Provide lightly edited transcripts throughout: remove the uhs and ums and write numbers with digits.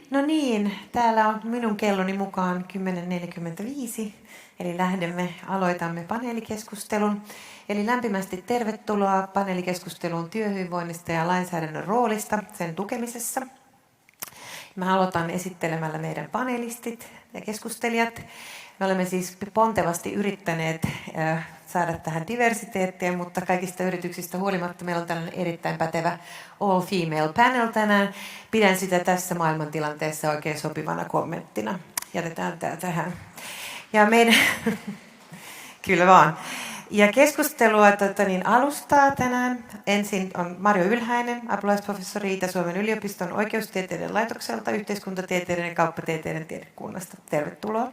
No niin, täällä on minun kelloni mukaan 10.45, eli aloitamme paneelikeskustelun. Eli lämpimästi tervetuloa paneelikeskusteluun työhyvinvoinnista ja lainsäädännön roolista sen tukemisessa. Mä aloitan esittelemällä meidän panelistit ja keskustelijat. Me olemme siis pontevasti yrittäneet saada tähän diversiteettiä, mutta kaikista yrityksistä huolimatta meillä on tällainen erittäin pätevä all-female panel tänään. Pidän sitä tässä maailmantilanteessa oikein sopivana kommenttina. Jätetään tämä tähän. Ja meidän... Kyllä vaan. Ja keskustelua alustaa tänään. Ensin on Marjo Ylhäinen, apulaisprofessori Itä-Suomen yliopiston oikeustieteiden laitokselta, yhteiskuntatieteiden ja kauppatieteiden tiedekunnasta. Tervetuloa.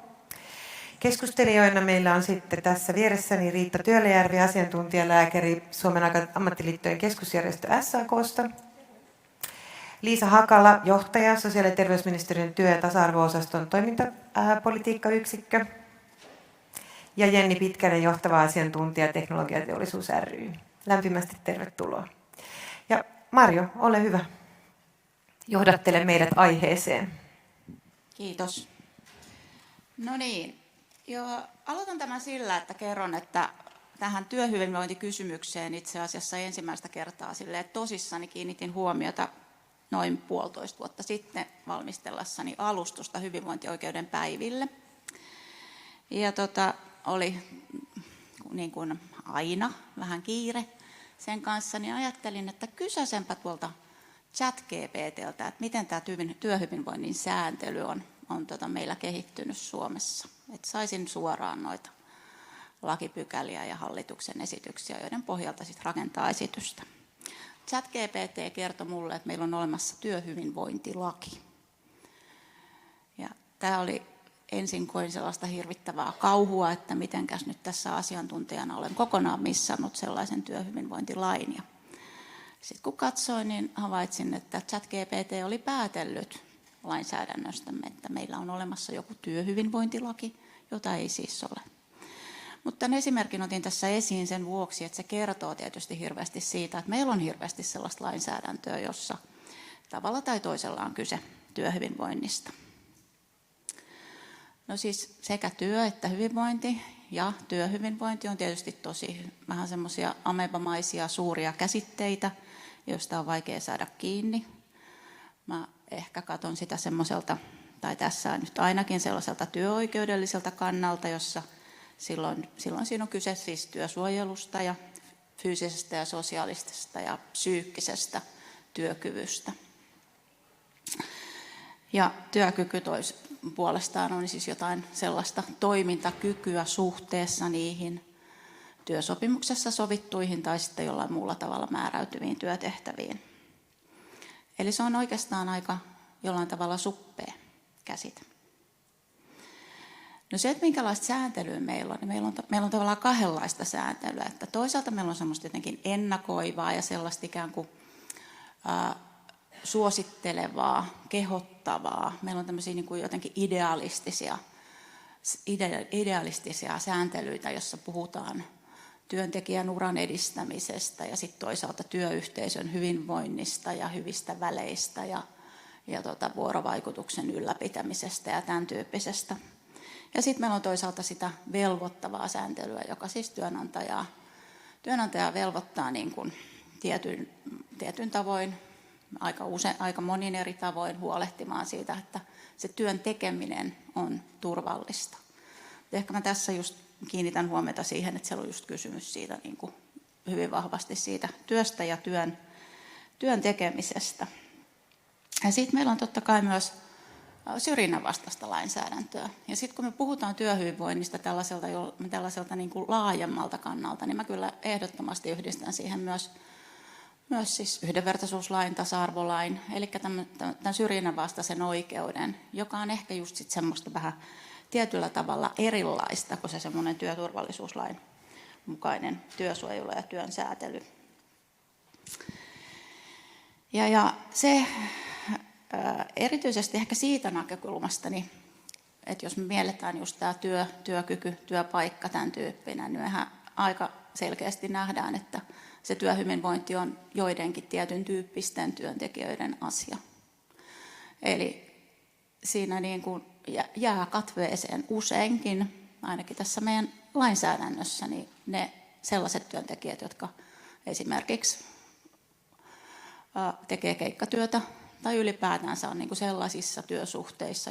Keskustelijoina meillä on sitten tässä vieressäni Riitta Työläjärvi, asiantuntijalääkäri Suomen ammattiliittojen keskusjärjestö SAK:sta. Liisa Hakala, johtaja sosiaali- ja terveysministeriön työ- ja tasa-arvo-osaston toimintapolitiikkayksikkö. Ja Jenni Pitkänen, johtava asiantuntija Teknologiateollisuus ry. Lämpimästi tervetuloa. Ja Marjo, ole hyvä. Johdattele meidät aiheeseen. Kiitos. No niin, aloitan tämän sillä, että kerron, että tähän työhyvinvointikysymykseen itse asiassa ensimmäistä kertaa tosissani kiinnitin huomiota noin 1,5 vuotta sitten valmistellessani alustusta hyvinvointioikeuden päiville. Ja oli niin kuin aina vähän kiire sen kanssa, niin ajattelin, että kysäisenpä tuolta ChatGPT:ltä, että miten tämä työhyvinvoinnin sääntely on meillä kehittynyt Suomessa. Että saisin suoraan noita lakipykäliä ja hallituksen esityksiä, joiden pohjalta sitten rakentaa esitystä. ChatGPT kertoi mulle, että meillä on olemassa työhyvinvointilaki. Ja tämä oli ensin koin sellaista hirvittävää kauhua, että mitenkäs nyt tässä asiantuntijana olen kokonaan missannut sellaisen työhyvinvointilain. Ja sitten kun katsoin, niin havaitsin, että ChatGPT oli päätellyt lainsäädännöstämme, että meillä on olemassa joku työhyvinvointilaki, jota ei siis ole. Mutta tämän esimerkin otin tässä esiin sen vuoksi, että se kertoo tietysti hirveästi siitä, että meillä on hirveästi sellaista lainsäädäntöä, jossa tavalla tai toisella on kyse työhyvinvoinnista. No siis sekä työ että hyvinvointi ja työhyvinvointi on tietysti tosi vähän semmoisia amebamaisia suuria käsitteitä, joista on vaikea saada kiinni. Mä ehkä katson sitä semmoiselta, tai tässä on nyt ainakin sellaiselta työoikeudelliselta kannalta, jossa silloin siinä on kyse siis työsuojelusta ja fyysisestä ja sosiaalisesta ja psyykkisestä työkyvystä. Ja työkyky puolestaan on siis jotain sellaista toimintakykyä suhteessa niihin työsopimuksessa sovittuihin tai sitten jollain muulla tavalla määräytyviin työtehtäviin. Eli se on oikeastaan aika jollain tavalla suppea käsite. No se, että minkälaista sääntelyä meillä on, niin meillä on tavallaan kahdenlaista sääntelyä. Että toisaalta meillä on semmoista jotenkin ennakoivaa ja sellaista ikään kuin suosittelevaa, kehottavaa. Meillä on tämmöisiä niin kuin jotenkin idealistisia sääntelyitä, jossa puhutaan työntekijän uran edistämisestä ja sitten toisaalta työyhteisön hyvinvoinnista ja hyvistä väleistä ja vuorovaikutuksen ylläpitämisestä ja tämän tyyppisestä. Ja sitten meillä on toisaalta sitä velvoittavaa sääntelyä, joka siis työnantaja velvoittaa niin kuin tietyn tavoin, aika monin eri tavoin huolehtimaan siitä, että se työn tekeminen on turvallista. Ehkä mä tässä just kiinnitän huomiota siihen, että siellä on just kysymys siitä niin kuin hyvin vahvasti siitä työstä ja työn tekemisestä. Ja sitten meillä on totta kai myös syrjinnän vastaista lainsäädäntöä. Ja sitten kun me puhutaan työhyvinvoinnista tällaiselta niin kuin laajemmalta kannalta, niin mä kyllä ehdottomasti yhdistän siihen myös siis yhdenvertaisuuslain, tasa-arvolain, eli tämän syrjinnän vastaisen oikeuden, joka on ehkä just sit semmoista vähän tietyllä tavalla erilaista kuin se semmoinen työturvallisuuslain mukainen työsuojelu ja työn säätely. Ja se erityisesti ehkä siitä näkökulmasta, niin, että jos me mielletään just tämä työkyky, työpaikka, tämän tyyppinen, niin mehän aika selkeästi nähdään, että se työhyvinvointi on joidenkin tietyn tyyppisten työntekijöiden asia. Eli siinä niin kuin jää katveeseen useinkin, ainakin tässä meidän lainsäädännössä, niin ne sellaiset työntekijät, jotka esimerkiksi tekee keikkatyötä tai ylipäätänsä on niin kuin sellaisissa työsuhteissa,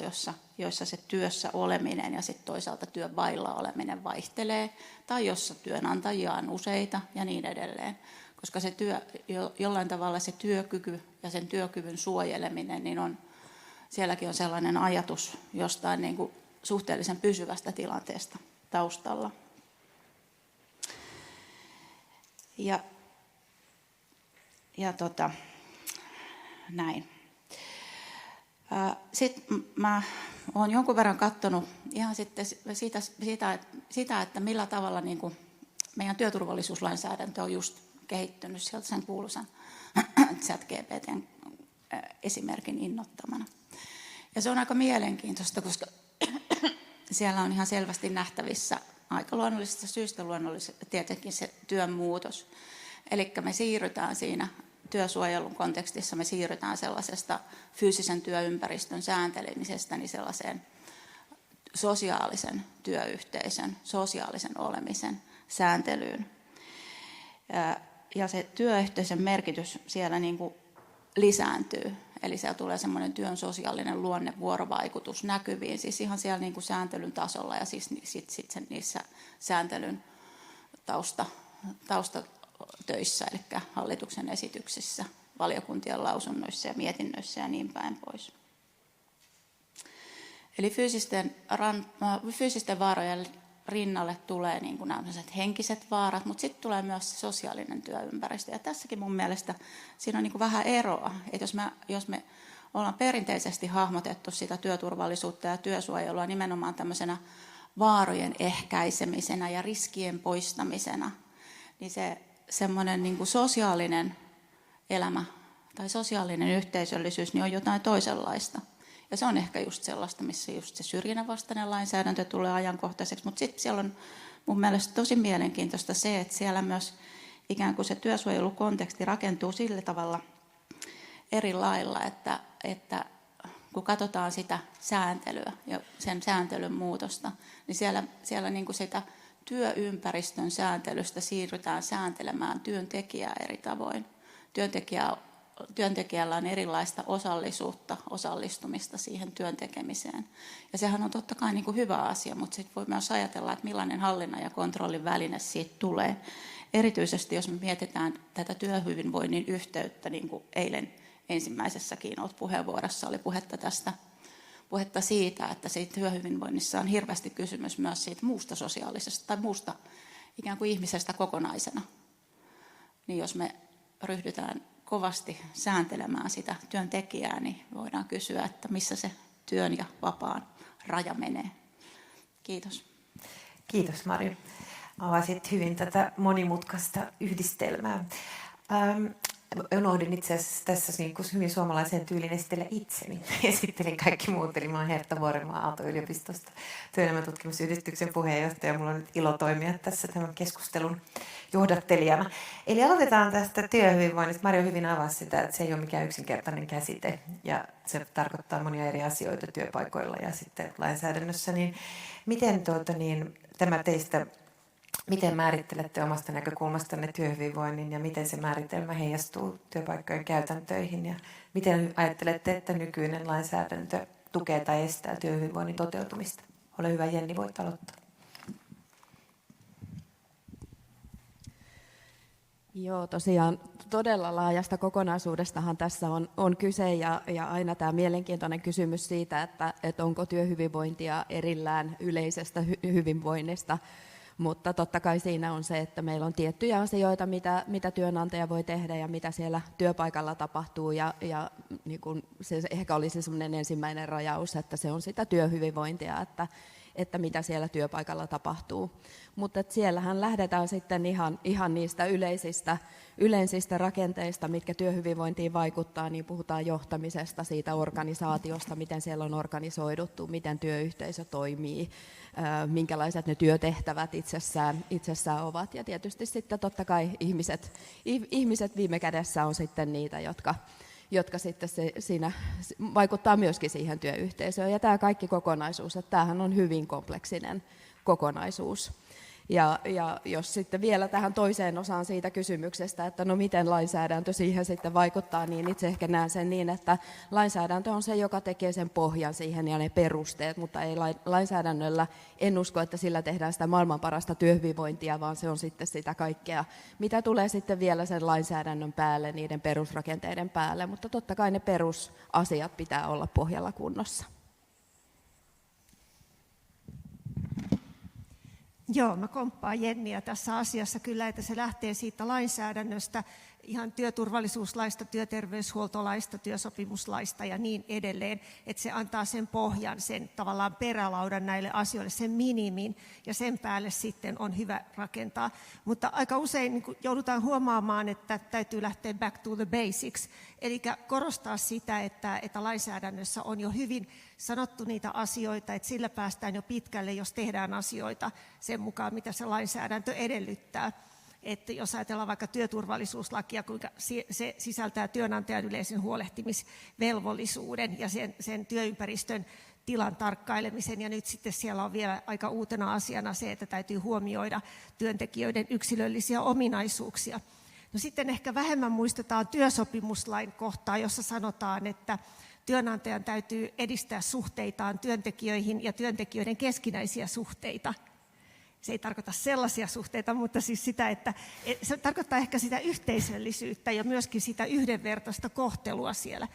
joissa se työssä oleminen ja sitten toisaalta työn vailla oleminen vaihtelee, tai jossa työnantajia on useita ja niin edelleen. Koska se jollain tavalla se työkyky ja sen työkyvyn suojeleminen, niin sielläkin on sellainen ajatus jostain niin kuin suhteellisen pysyvästä tilanteesta taustalla. Näin. Sitten mä olen jonkun verran katsonut ihan sitten sitä, että millä tavalla niin kuin meidän työturvallisuuslainsäädäntö on just kehittynyt sieltä sen kuuluisan ChatGPT:n esimerkin innoittamana. Ja se on aika mielenkiintoista, koska siellä on ihan selvästi nähtävissä aika luonnollisista syistä tietenkin se työn muutos. Eli me siirrytään siinä työsuojelun kontekstissa, me siirrytään sellaisesta fyysisen työympäristön sääntelemisestä niin sellaiseen sosiaalisen työyhteisön, sosiaalisen olemisen sääntelyyn. Ja se työyhteisön merkitys siellä niin kuin lisääntyy. Eli siellä tulee semmoinen työn sosiaalinen luonne, vuorovaikutus näkyviin, siis ihan siellä niin kuin sääntelyn tasolla ja siis sitten niissä sääntelyn taustatöissä, eli hallituksen esityksissä, valiokuntien lausunnoissa ja mietinnöissä ja niin päin pois. Eli fyysisten vaarojen rinnalle tulee niin kuin nämä henkiset vaarat, mutta sitten tulee myös se sosiaalinen työympäristö. Ja tässäkin mun mielestä siinä on niin kuin vähän eroa. Että jos me ollaan perinteisesti hahmotettu sitä työturvallisuutta ja työsuojelua nimenomaan tämmöisenä vaarojen ehkäisemisenä ja riskien poistamisena, niin se semmoinen niin kuin sosiaalinen elämä tai sosiaalinen yhteisöllisyys niin on jotain toisenlaista. Ja se on ehkä just sellaista, missä just se syrjinnän vastainen lainsäädäntö tulee ajankohtaiseksi, mutta sitten siellä on mun mielestä tosi mielenkiintoista se, että siellä myös ikään kuin se työsuojelukonteksti rakentuu sillä tavalla eri lailla, että kun katsotaan sitä sääntelyä ja sen sääntelyn muutosta, niin siellä niin kuin sitä työympäristön sääntelystä siirrytään sääntelemään työntekijää eri tavoin. Työntekijällä on erilaista osallistumista siihen työn tekemiseen. Ja sehän on totta kai niin kuin hyvä asia, mutta sitten voi myös ajatella, että millainen hallinnan ja kontrollin väline siitä tulee. Erityisesti jos me mietitään tätä työhyvinvoinnin yhteyttä, niin kuin eilen ensimmäisessä keynote-puheenvuorossa oli puhetta siitä, että siitä työhyvinvoinnissa on hirveästi kysymys myös siitä muusta sosiaalisesta tai muusta ikään kuin ihmisestä kokonaisena. Niin jos me ryhdytään kovasti sääntelemään sitä työntekijää, niin voidaan kysyä, että missä se työn ja vapaan raja menee. Kiitos. Kiitos Mari. Avasit hyvin tätä monimutkaista yhdistelmää. Unohdin itse asiassa tässä niin kuin hyvin suomalaiseen tyyliin esitellä itseni. Esittelin kaikki muut, eli mä oon Hertta Vuorenmaa Aalto-yliopistosta työelämäntutkimusyhdistyksen puheenjohtaja. Mulla on nyt ilo toimia tässä tämän keskustelun johdattelijana. Eli aloitetaan tästä työhyvinvoinnista. Mari hyvin avasi sitä, että se ei ole mikään yksinkertainen käsite ja se tarkoittaa monia eri asioita työpaikoilla ja sitten lainsäädännössä. Niin miten tämä teistä... Miten määrittelette omasta näkökulmastanne työhyvinvoinnin ja miten se määritelmä heijastuu työpaikkojen käytäntöihin ja miten ajattelette, että nykyinen lainsäädäntö tukee tai estää työhyvinvoinnin toteutumista? Ole hyvä Jenni, voit aloittaa. Joo, tosiaan todella laajasta kokonaisuudestahan tässä on kyse ja aina tämä mielenkiintoinen kysymys siitä, että onko työhyvinvointia erillään yleisestä hyvinvoinnista. Mutta totta kai siinä on se, että meillä on tiettyjä asioita, mitä työnantaja voi tehdä ja mitä siellä työpaikalla tapahtuu. Ja niin kun se ehkä olisi semmoinen ensimmäinen rajaus, että se on sitä työhyvinvointia, että mitä siellä työpaikalla tapahtuu. Mutta siellähän lähdetään sitten ihan niistä yleisistä rakenteista, mitkä työhyvinvointiin vaikuttaa, niin puhutaan johtamisesta, siitä organisaatiosta, miten siellä on organisoiduttu, miten työyhteisö toimii, minkälaiset ne työtehtävät itsessään ovat. Ja tietysti sitten totta kai ihmiset viime kädessä on sitten niitä, jotka sitten siinä vaikuttaa myöskin siihen työyhteisöön. Ja tämä kaikki kokonaisuus, että tämähän on hyvin kompleksinen kokonaisuus. Ja jos sitten vielä tähän toiseen osaan siitä kysymyksestä, että no miten lainsäädäntö siihen sitten vaikuttaa, niin itse ehkä näen sen niin, että lainsäädäntö on se, joka tekee sen pohjan siihen ja ne perusteet, mutta ei lainsäädännöllä, en usko, että sillä tehdään sitä maailman parasta työhyvinvointia, vaan se on sitten sitä kaikkea, mitä tulee sitten vielä sen lainsäädännön päälle, niiden perusrakenteiden päälle, mutta totta kai ne perusasiat pitää olla pohjalla kunnossa. Joo, mä komppaan Jenniä tässä asiassa kyllä, että se lähtee siitä lainsäädännöstä, ihan työturvallisuuslaista, työterveyshuoltolaista, työsopimuslaista ja niin edelleen, että se antaa sen pohjan, sen tavallaan perälaudan näille asioille, sen minimin, ja sen päälle sitten on hyvä rakentaa. Mutta aika usein niin joudutaan huomaamaan, että täytyy lähteä back to the basics, eli korostaa sitä, että lainsäädännössä on jo hyvin sanottu niitä asioita, että sillä päästään jo pitkälle, jos tehdään asioita sen mukaan, mitä se lainsäädäntö edellyttää. Että jos ajatellaan vaikka työturvallisuuslakia, kuinka se sisältää työnantajan yleisen huolehtimisvelvollisuuden ja sen työympäristön tilan tarkkailemisen. Ja nyt sitten siellä on vielä aika uutena asiana se, että täytyy huomioida työntekijöiden yksilöllisiä ominaisuuksia. No sitten ehkä vähemmän muistetaan työsopimuslain kohtaa, jossa sanotaan, että työnantajan täytyy edistää suhteitaan työntekijöihin ja työntekijöiden keskinäisiä suhteita. Se ei tarkoita sellaisia suhteita, mutta siis sitä, että se tarkoittaa ehkä sitä yhteisöllisyyttä ja myöskin sitä yhdenvertaista kohtelua siellä.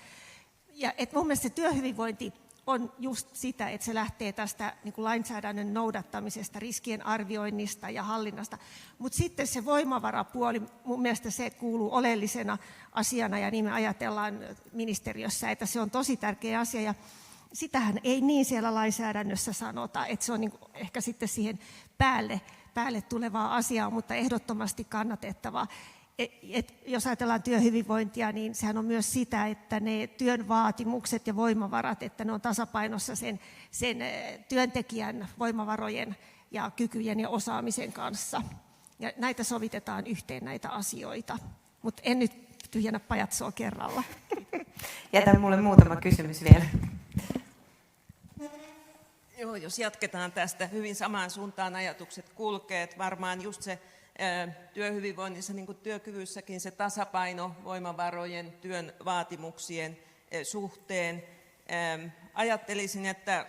Ja mun mielestä se työhyvinvointi on just sitä, että se lähtee tästä niin kuin lainsäädännön noudattamisesta, riskien arvioinnista ja hallinnasta. Mutta sitten se voimavarapuoli, mun mielestä se kuuluu oleellisena asiana ja niin me ajatellaan ministeriössä, että se on tosi tärkeä asia. Ja sitähän ei niin siellä lainsäädännössä sanota, että se on niin kuin ehkä sitten siihen päälle tulevaa asiaa, mutta ehdottomasti kannatettavaa. Jos ajatellaan työhyvinvointia, niin sehän on myös sitä, että ne työn vaatimukset ja voimavarat, että ne on tasapainossa sen työntekijän voimavarojen ja kykyjen ja osaamisen kanssa. Ja näitä sovitetaan yhteen näitä asioita, mutta en nyt tyhjennä pajatsoa kerralla. Jätä mulle muutama kysymys vielä. Joo, jos jatketaan tästä, hyvin samaan suuntaan ajatukset kulkee, että varmaan just se työhyvinvoinnissa, niin kuin työkyvyssäkin, se tasapaino voimavarojen, työn vaatimuksien suhteen. Ajattelisin, että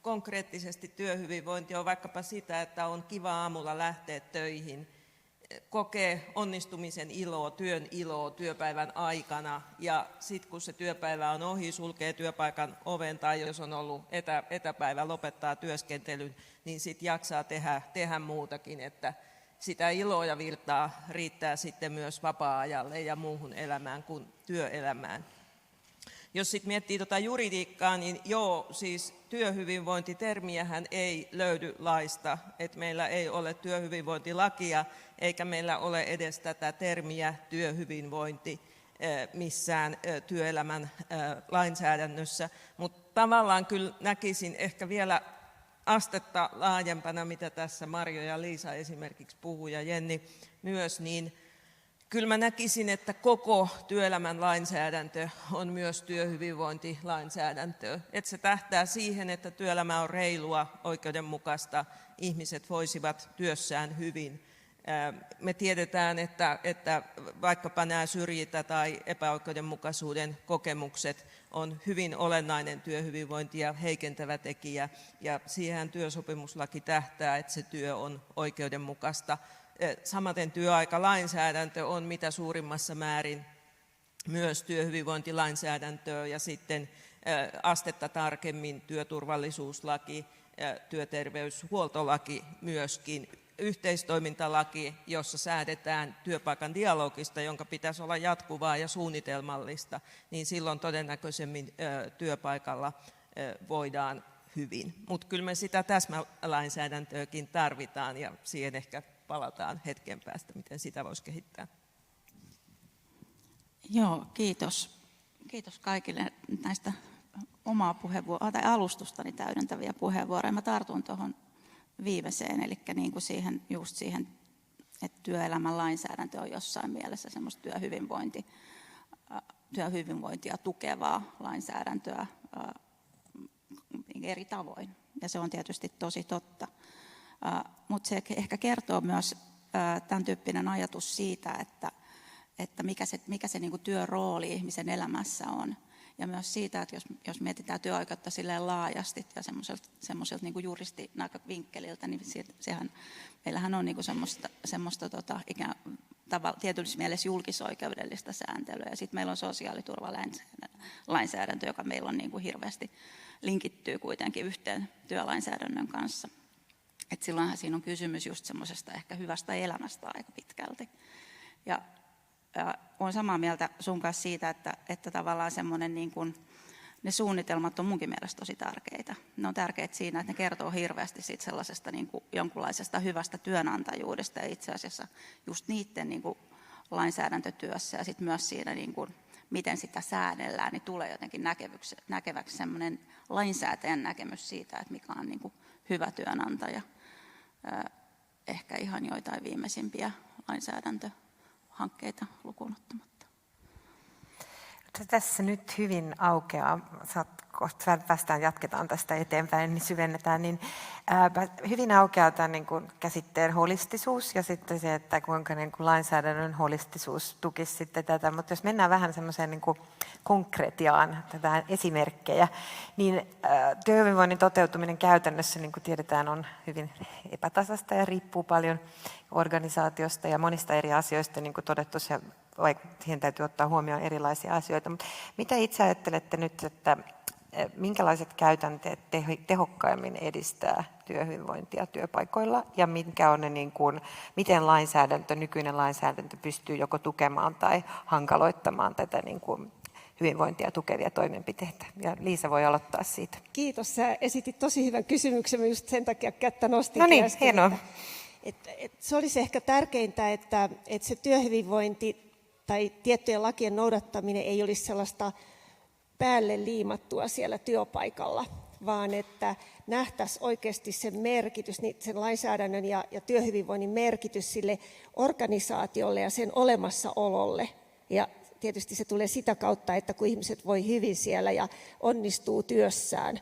konkreettisesti työhyvinvointi on vaikkapa sitä, että on kiva aamulla lähteä töihin, kokee onnistumisen iloa, työn iloa työpäivän aikana ja sitten kun se työpäivä on ohi, sulkee työpaikan oven tai jos on ollut etäpäivä, lopettaa työskentelyn, niin sitten jaksaa tehdä muutakin, että sitä iloa ja virtaa riittää sitten myös vapaa-ajalle ja muuhun elämään kuin työelämään. Jos sitten miettii tuota juridiikkaa, niin joo, siis työhyvinvointitermiähän ei löydy laista, että meillä ei ole työhyvinvointilakia, eikä meillä ole edes tätä termiä työhyvinvointi missään työelämän lainsäädännössä, mutta tavallaan kyllä näkisin ehkä vielä astetta laajempana, mitä tässä Marjo ja Liisa esimerkiksi puhuu ja Jenni myös, niin kyllä mä näkisin, että koko työelämän lainsäädäntö on myös työhyvinvointilainsäädäntöä. Että se tähtää siihen, että työelämä on reilua, oikeudenmukaista, ihmiset voisivat työssään hyvin. Me tiedetään, että vaikkapa nämä syrjintä- tai epäoikeudenmukaisuuden kokemukset on hyvin olennainen työhyvinvointia heikentävä tekijä, ja siihen työsopimuslaki tähtää, että se työ on oikeudenmukaista. Samaten työaikalainsäädäntö on mitä suurimmassa määrin myös työhyvinvointilainsäädäntöä ja sitten astetta tarkemmin työturvallisuuslaki, työterveyshuoltolaki myöskin, yhteistoimintalaki, jossa säädetään työpaikan dialogista, jonka pitäisi olla jatkuvaa ja suunnitelmallista, niin silloin todennäköisemmin työpaikalla voidaan hyvin. Mutta kyllä me sitä täsmälainsäädäntöäkin tarvitaan ja siihen ehkä palataan hetken päästä, miten sitä voisi kehittää. Joo, kiitos. Kiitos kaikille näistä omaa alustustani täydentäviä puheenvuoroja. Mä tartun tuohon viimeiseen, eli niin kuin siihen, että työelämän lainsäädäntö on jossain mielessä semmoista työhyvinvointiasiaa. työhyvinvointia tukevaa lainsäädäntöä eri tavoin. Ja se on tietysti tosi totta. Mutta se ehkä kertoo myös tämän tyyppinen ajatus siitä, että mikä se niin kuin työrooli ihmisen elämässä on. Ja myös siitä, että jos mietitään työoikeutta silleen laajasti ja semmoiselta niin kuin juristinäkövinkkeliltä, niin meillähän on niin kuin semmoista tietyssä mielessä julkisoikeudellista sääntelyä. Ja sitten meillä on sosiaaliturvalainsäädäntö, joka meillä on niin kuin hirveästi linkittyy kuitenkin yhteen työlainsäädännön kanssa. Et silloinhan siinä on kysymys just semmoisesta ehkä hyvästä elämästä aika pitkälti. Ja olen samaa mieltä sun kanssa siitä, että tavallaan semmoinen niin kuin, ne suunnitelmat on munkin mielestä tosi tärkeitä. Ne on tärkeitä siinä, että ne kertoo hirveästi siitä sellaisesta niin kuin jonkunlaisesta hyvästä työnantajuudesta ja itse asiassa just niiden niin kuin lainsäädäntötyössä ja sitten myös siinä, niin kuin, miten sitä säädellään, niin tulee jotenkin näkeväksi semmoinen lainsäätäjän näkemys siitä, että mikä on niin kuin hyvä työnantaja. Ehkä ihan joitain viimeisimpiä lainsäädäntöhankkeita lukuun ottamatta. Tässä nyt hyvin aukeaa, jatketaan tästä eteenpäin, niin syvennetään, niin hyvin aukeaa tämän niin kuin käsitteen holistisuus ja sitten se, että kuinka niin kuin lainsäädännön holistisuus tukisi sitten tätä. Mutta jos mennään vähän semmoiseen niin kuin konkretiaan, tätä esimerkkejä, niin työhyvinvoinnin toteutuminen käytännössä, niin kuin tiedetään, on hyvin epätasaista ja riippuu paljon organisaatiosta ja monista eri asioista, niin kuin todettu, siihen täytyy ottaa huomioon erilaisia asioita. Mutta mitä itse ajattelette nyt, että minkälaiset käytänteet tehokkaimmin edistää työhyvinvointia työpaikoilla ja mitkä on ne, niin kuin, miten nykyinen lainsäädäntö pystyy joko tukemaan tai hankaloittamaan tätä niin kuin hyvinvointia tukevia toimenpiteitä. Ja Liisa voi aloittaa siitä. Kiitos. Sä esitit tosi hyvän kysymyksen. Mä just sen takia kättä nostin. No niin, hienoa. Se olisi ehkä tärkeintä, että se työhyvinvointi tai tiettyjen lakien noudattaminen ei olisi sellaista päälle liimattua siellä työpaikalla, vaan että nähtäisiin oikeasti sen merkitys, sen lainsäädännön ja työhyvinvoinnin merkitys sille organisaatiolle ja sen olemassaololle. Ja tietysti se tulee sitä kautta, että kun ihmiset voi hyvin siellä ja onnistuu työssään,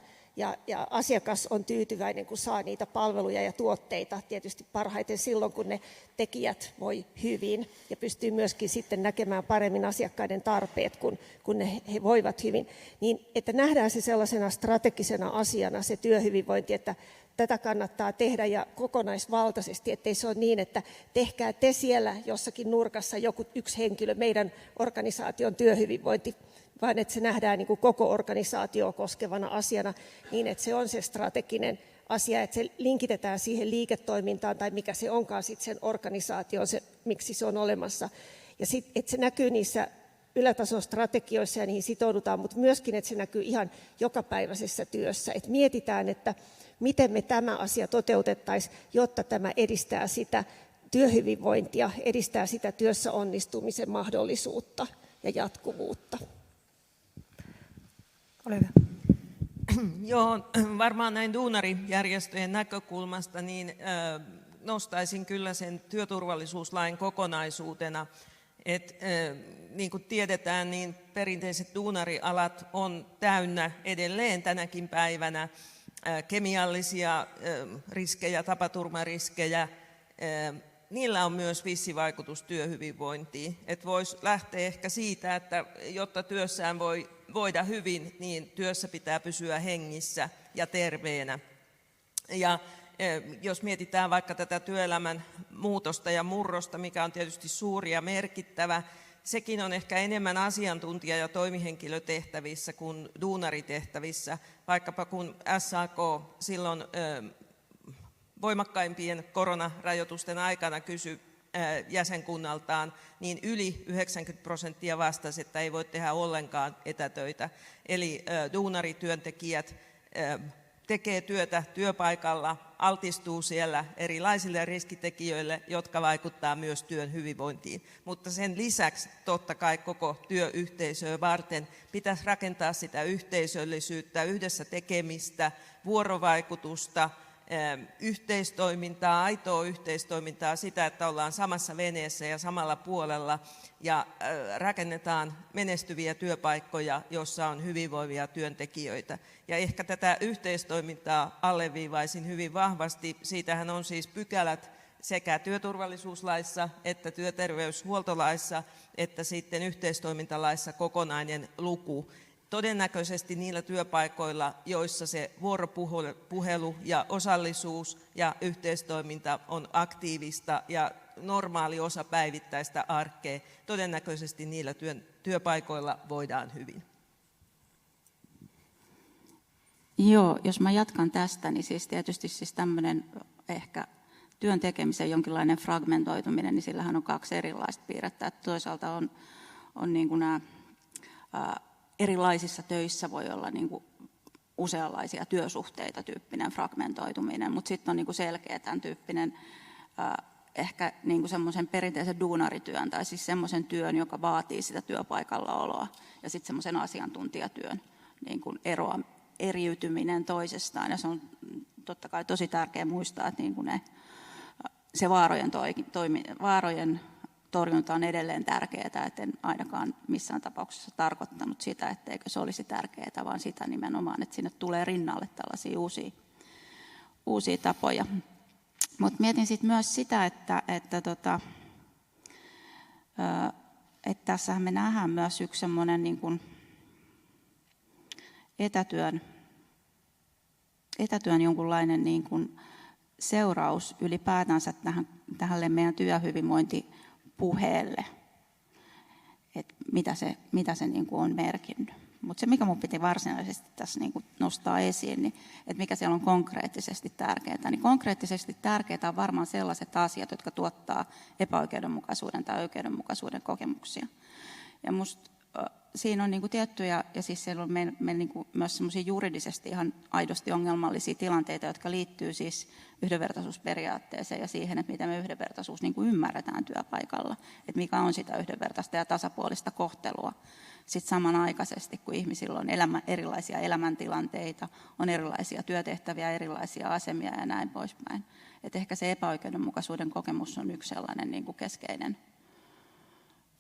ja asiakas on tyytyväinen, kun saa niitä palveluja ja tuotteita, tietysti parhaiten silloin, kun ne tekijät voi hyvin ja pystyy myöskin sitten näkemään paremmin asiakkaiden tarpeet, kun he voivat hyvin. Niin, että nähdään se sellaisena strategisena asiana se työhyvinvointi, että tätä kannattaa tehdä ja kokonaisvaltaisesti, ettei se ole niin, että tehkää te siellä jossakin nurkassa yksi henkilö meidän organisaation työhyvinvointi, vaan että se nähdään niin kuin koko organisaatio koskevana asiana niin, että se on se strateginen asia, että se linkitetään siihen liiketoimintaan tai mikä se onkaan sitten sen organisaation, miksi se on olemassa. Ja sitten, että se näkyy niissä ylätason strategioissa ja niihin sitoudutaan, mutta myöskin, että se näkyy ihan jokapäiväisessä työssä. Että mietitään, että miten me tämä asia toteutettaisiin, jotta tämä edistää sitä työhyvinvointia, edistää sitä työssä onnistumisen mahdollisuutta ja jatkuvuutta. Ole hyvä. Joo, varmaan näin duunarijärjestöjen näkökulmasta niin nostaisin kyllä sen työturvallisuuslain kokonaisuutena. Niin kuin tiedetään, niin perinteiset duunarialat on täynnä edelleen tänäkin päivänä kemiallisia riskejä, tapaturmariskejä. Niillä on myös vissi vaikutus työhyvinvointiin. Voisi lähteä ehkä siitä, että jotta työssään voi voida hyvin, niin työssä pitää pysyä hengissä ja terveenä. Ja jos mietitään vaikka tätä työelämän muutosta ja murrosta, mikä on tietysti suuri ja merkittävä, sekin on ehkä enemmän asiantuntija- ja toimihenkilötehtävissä kuin duunaritehtävissä, vaikkapa kun SAK silloin voimakkaimpien koronarajoitusten aikana kysyi jäsenkunnaltaan, niin yli 90% vastasi, että ei voi tehdä ollenkaan etätöitä. Eli duunarityöntekijät tekee työtä työpaikalla, altistuu siellä erilaisille riskitekijöille, jotka vaikuttavat myös työn hyvinvointiin. Mutta sen lisäksi totta kai koko työyhteisöä varten pitäisi rakentaa sitä yhteisöllisyyttä, yhdessä tekemistä, vuorovaikutusta, yhteistoimintaa, aitoa yhteistoimintaa, sitä, että ollaan samassa veneessä ja samalla puolella ja rakennetaan menestyviä työpaikkoja, joissa on hyvinvoivia työntekijöitä. Ja ehkä tätä yhteistoimintaa alleviivaisin hyvin vahvasti. Siitähän on siis pykälät sekä työturvallisuuslaissa että työterveyshuoltolaissa että sitten yhteistoimintalaissa kokonainen luku. Todennäköisesti niillä työpaikoilla, joissa se vuoropuhelu ja osallisuus ja yhteistoiminta on aktiivista ja normaali osa päivittäistä arkea, todennäköisesti niillä työpaikoilla voidaan hyvin. Joo, jos mä jatkan tästä, niin siis tietysti siis tämmöinen ehkä työn tekemisen jonkinlainen fragmentoituminen, niin sillähän on kaksi erilaista piirrettä. Että toisaalta on niin kuin nämä erilaisissa töissä voi olla niin kuin useanlaisia työsuhteita tyyppinen fragmentoituminen, mutta sitten on niin kuin selkeä tämän tyyppinen ehkä niin kuin semmoisen perinteisen duunarityön tai siis semmoisen työn, joka vaatii sitä työpaikalla oloa ja sitten semmoisen asiantuntijatyön niin kuin eriytyminen toisestaan. Ja se on totta kai tosi tärkeää muistaa, että niin kuin se vaarojen torjunta on edelleen tärkeää, että en ainakaan missään tapauksessa tarkoittanut sitä, etteikö se olisi tärkeää, vaan sitä nimenomaan, että sinne tulee rinnalle tällaisia uusia tapoja. Mutta mietin sitten myös sitä, että tässähän me nähdään myös yksi semmoinen niin kuin etätyön jonkunlainen niin kuin seuraus ylipäätänsä tähän meidän työhyvinvointipuheelle, että mitä se niin kuin on merkinnyt. Mutta se, mikä minun piti varsinaisesti tässä niin kuin nostaa esiin, niin että mikä siellä on konkreettisesti tärkeää, niin konkreettisesti tärkeää on varmaan sellaiset asiat, jotka tuottaa epäoikeudenmukaisuuden tai oikeudenmukaisuuden kokemuksia. Ja musta siinä on niin kuin tiettyjä, ja siis siellä on niin kuin myös semmoisia juridisesti ihan aidosti ongelmallisia tilanteita, jotka liittyy siis yhdenvertaisuusperiaatteeseen ja siihen, että miten me yhdenvertaisuus niin kuin ymmärretään työpaikalla, että mikä on sitä yhdenvertaista ja tasapuolista kohtelua. Sitten samanaikaisesti, kun ihmisillä on erilaisia elämäntilanteita, on erilaisia työtehtäviä, erilaisia asemia ja näin poispäin. Että ehkä se epäoikeudenmukaisuuden kokemus on yksi sellainen niin kuin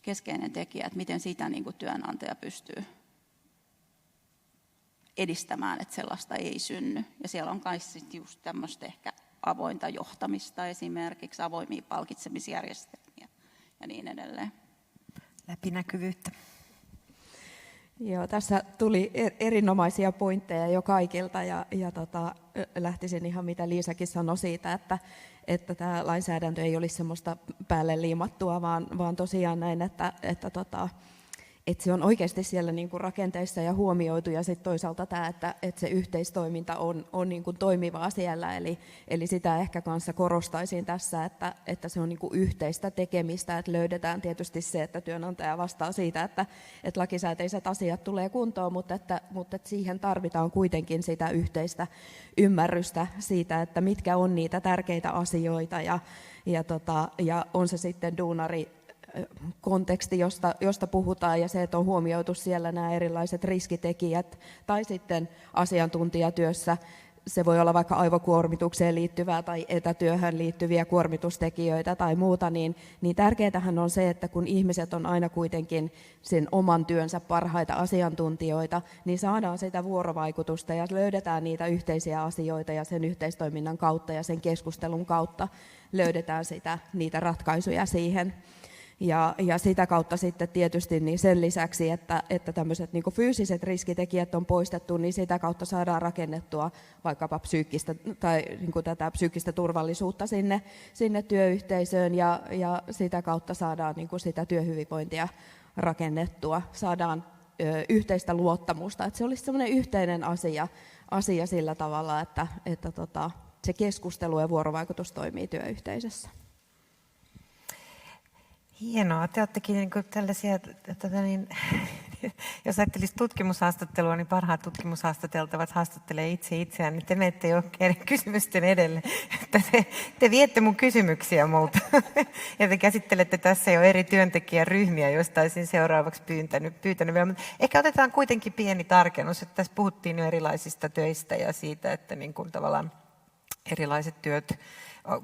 keskeinen tekijä, että miten sitä niin kuin työnantaja pystyy edistämään, että sellaista ei synny. Ja siellä on kai sitten just tämmöistä ehkä avointa johtamista, esimerkiksi avoimia palkitsemisjärjestelmiä ja niin edelleen. Läpinäkyvyyttä. Joo, tässä tuli erinomaisia pointteja jo kaikilta ja lähtisin ihan mitä Liisakin sanoi siitä, että tämä lainsäädäntö ei olisi semmoista päälle liimattua, vaan tosiaan näin, että se on oikeasti siellä niin kuin rakenteissa ja huomioitu, ja sitten toisaalta tämä, että se yhteistoiminta on niin kuin toimivaa siellä, eli sitä ehkä kanssa korostaisin tässä, että se on niin kuin yhteistä tekemistä, että löydetään tietysti se, että työnantaja vastaa siitä, että lakisääteiset asiat tulee kuntoon, mutta että siihen tarvitaan kuitenkin sitä yhteistä ymmärrystä siitä, että mitkä on niitä tärkeitä asioita, ja on se sitten duunari, konteksti, josta puhutaan, ja se, että on huomioitu siellä nämä erilaiset riskitekijät, tai sitten asiantuntijatyössä se voi olla vaikka aivokuormitukseen liittyvää tai etätyöhön liittyviä kuormitustekijöitä tai muuta, niin tärkeätähän on se, että kun ihmiset on aina kuitenkin sen oman työnsä parhaita asiantuntijoita, niin saadaan sitä vuorovaikutusta ja löydetään niitä yhteisiä asioita ja sen yhteistoiminnan kautta ja sen keskustelun kautta löydetään niitä ratkaisuja siihen. Ja sitä kautta sitten tietysti niin sen lisäksi, että tämmöiset niin kuin fyysiset riskitekijät on poistettu, niin sitä kautta saadaan rakennettua vaikkapa psyykkistä tai niin kuin tätä psyykkistä turvallisuutta sinne työyhteisöön, ja sitä kautta saadaan niin kuin sitä työhyvinvointia rakennettua, saadaan yhteistä luottamusta, että se olisi semmoinen yhteinen asia sillä tavalla, että se keskustelu ja vuorovaikutus toimii työyhteisössä. Hienoa. Te olettekin niin kuin tällaisia, jos ajattelisi tutkimushaastattelua, niin parhaat tutkimushaastateltavat haastattelee itseään, niin te menette jo eri kysymysten edelle. Että te viette mun kysymyksiä multa. Ja te käsittelette tässä jo eri työntekijäryhmiä, joista olisin seuraavaksi pyytänyt vielä. Mutta ehkä otetaan kuitenkin pieni tarkennus, että tässä puhuttiin jo erilaisista töistä ja siitä, että niin kuin tavallaan erilaiset työt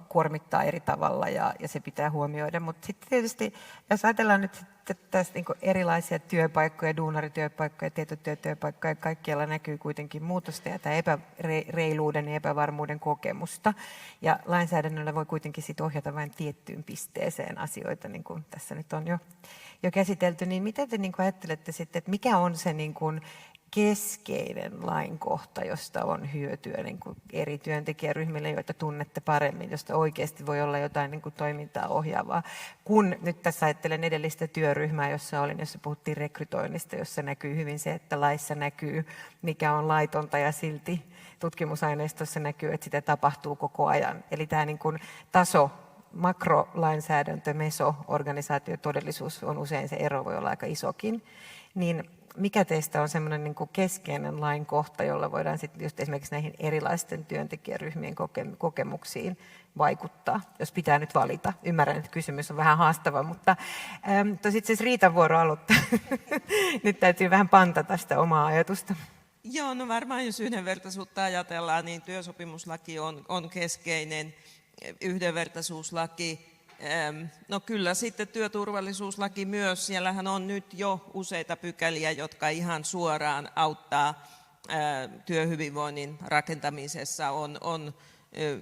kuormittaa eri tavalla ja se pitää huomioida. Mutta sitten tietysti, jos ajatellaan nyt sitten tästä niin erilaisia työpaikkoja, duunarityöpaikkoja, tietotyöpaikkoja, kaikkialla näkyy kuitenkin muutosta ja tämä epäreiluuden ja epävarmuuden kokemusta. Ja lainsäädännöllä voi kuitenkin sit ohjata vain tiettyyn pisteeseen asioita, niin kuin tässä nyt on jo käsitelty. Niin miten te niin kuin ajattelette sitten, että mikä on se niin kuin keskeinen lainkohta, josta on hyötyä niin kuin eri työntekijäryhmille, joita tunnette paremmin, josta oikeasti voi olla jotain niin kuin toimintaa ohjaavaa. Kun nyt tässä ajattelen edellistä työryhmää, jossa puhuttiin rekrytoinnista, jossa näkyy hyvin se, että laissa näkyy, mikä on laitonta ja silti tutkimusaineistossa näkyy, että sitä tapahtuu koko ajan. Eli tämä niin kuin taso, makrolainsäädäntö, meso-organisaatiotodellisuus on usein se ero, voi olla aika isokin, niin mikä teistä on semmoinen niin kuin keskeinen lainkohta, jolla voidaan sitten just esimerkiksi näihin erilaisten työntekijäryhmien kokemuksiin vaikuttaa, jos pitää nyt valita? Ymmärrän, että kysymys on vähän haastava, mutta itse asiassa Riitan vuoro aloittaa. Nyt täytyy vähän pantata sitä omaa ajatusta. Joo, no varmaan jos yhdenvertaisuutta ajatellaan, niin työsopimuslaki on keskeinen, yhdenvertaisuuslaki. No kyllä sitten työturvallisuuslaki myös, siellähän on nyt jo useita pykäliä, jotka ihan suoraan auttaa työhyvinvoinnin rakentamisessa, on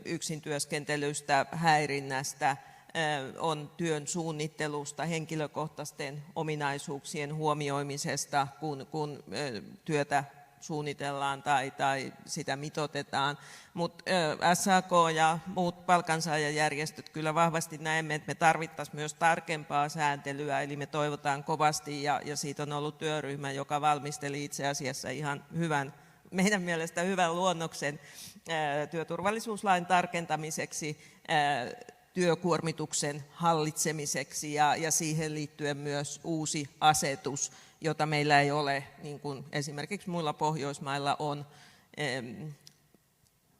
yksin työskentelystä, häirinnästä, on työn suunnittelusta, henkilökohtaisten ominaisuuksien huomioimisesta, kun työtä suunnitellaan tai sitä mitoitetaan. Mutta SAK ja muut palkansaajajärjestöt kyllä vahvasti näemme, että me tarvittaisiin myös tarkempaa sääntelyä, eli me toivotaan kovasti, ja siitä on ollut työryhmä, joka valmisteli itse asiassa ihan meidän mielestä hyvän luonnoksen työturvallisuuslain tarkentamiseksi, työkuormituksen hallitsemiseksi ja siihen liittyen myös uusi asetus, jota meillä ei ole, niin kuin esimerkiksi muilla Pohjoismailla on,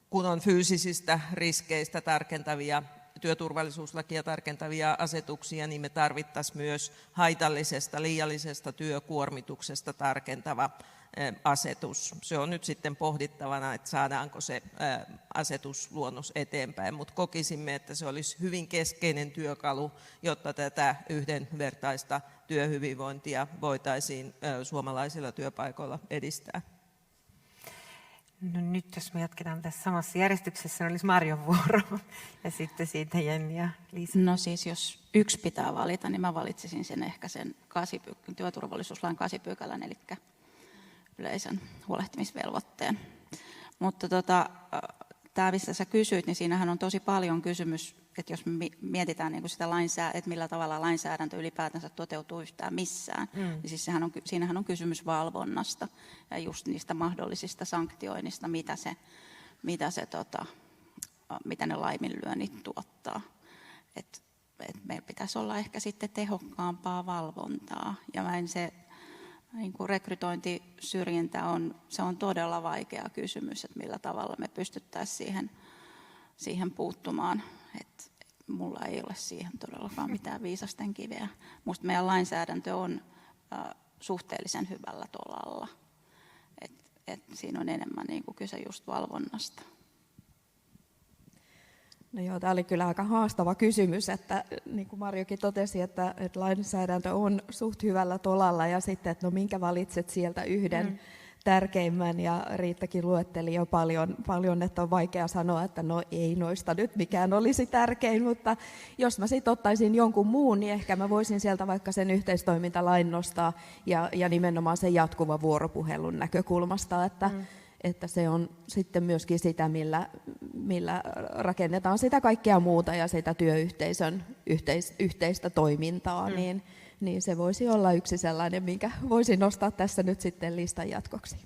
kun on fyysisistä riskeistä tarkentavia, työturvallisuuslakia tarkentavia asetuksia, niin me tarvittaisiin myös haitallisesta, liiallisesta työkuormituksesta tarkentava asetus. Se on nyt sitten pohdittavana, että saadaanko se asetusluonnos eteenpäin, mutta kokisimme, että se olisi hyvin keskeinen työkalu, jotta tätä yhdenvertaista työhyvinvointia voitaisiin suomalaisilla työpaikoilla edistää. No nyt jos me jatketaan tässä samassa järjestyksessä, niin olisi Marjon vuoro ja sitten siitä Jenni ja Liisa. No siis jos yksi pitää valita, niin mä valitsisin sen ehkä sen työturvallisuuslain 8 pykälän, eli yleisen huolehtimisvelvoitteen. Mutta tämä, mistä sä kysyit, niin siinähän on tosi paljon kysymys, että jos me mietitään niin sitä että millä tavalla lainsäädäntö ylipäätänsä toteutuu yhtään missään, niin siis siinähän on kysymys valvonnasta ja just niistä mahdollisista sanktioinnista, mitä ne laiminlyönnit tuottaa. Et meillä pitäisi olla ehkä sitten tehokkaampaa valvontaa, ja niin kuin rekrytointisyrjintä se on todella vaikea kysymys, että millä tavalla me pystyttäisiin siihen puuttumaan. Et mulla ei ole siihen todellakaan mitään viisasten kiveä. Minusta meidän lainsäädäntö on suhteellisen hyvällä tolalla. Et siinä on enemmän niin kuin kyse just valvonnasta. No joo, tämä oli kyllä aika haastava kysymys, että niin kuin Marjokin totesi, että lainsäädäntö on suht hyvällä tolalla ja sitten, että no minkä valitset sieltä yhden tärkeimmän, ja Riittakin luetteli jo paljon, että on vaikea sanoa, että no ei noista nyt mikään olisi tärkein, mutta jos mä sitten ottaisin jonkun muun, niin ehkä mä voisin sieltä vaikka sen yhteistoimintalain nostaa ja nimenomaan sen jatkuvan vuoropuhelun näkökulmasta, että se on sitten myöskin sitä, millä rakennetaan sitä kaikkea muuta ja sitä työyhteisön yhteistä toimintaa, niin se voisi olla yksi sellainen, minkä voisin nostaa tässä nyt sitten listan jatkoksi.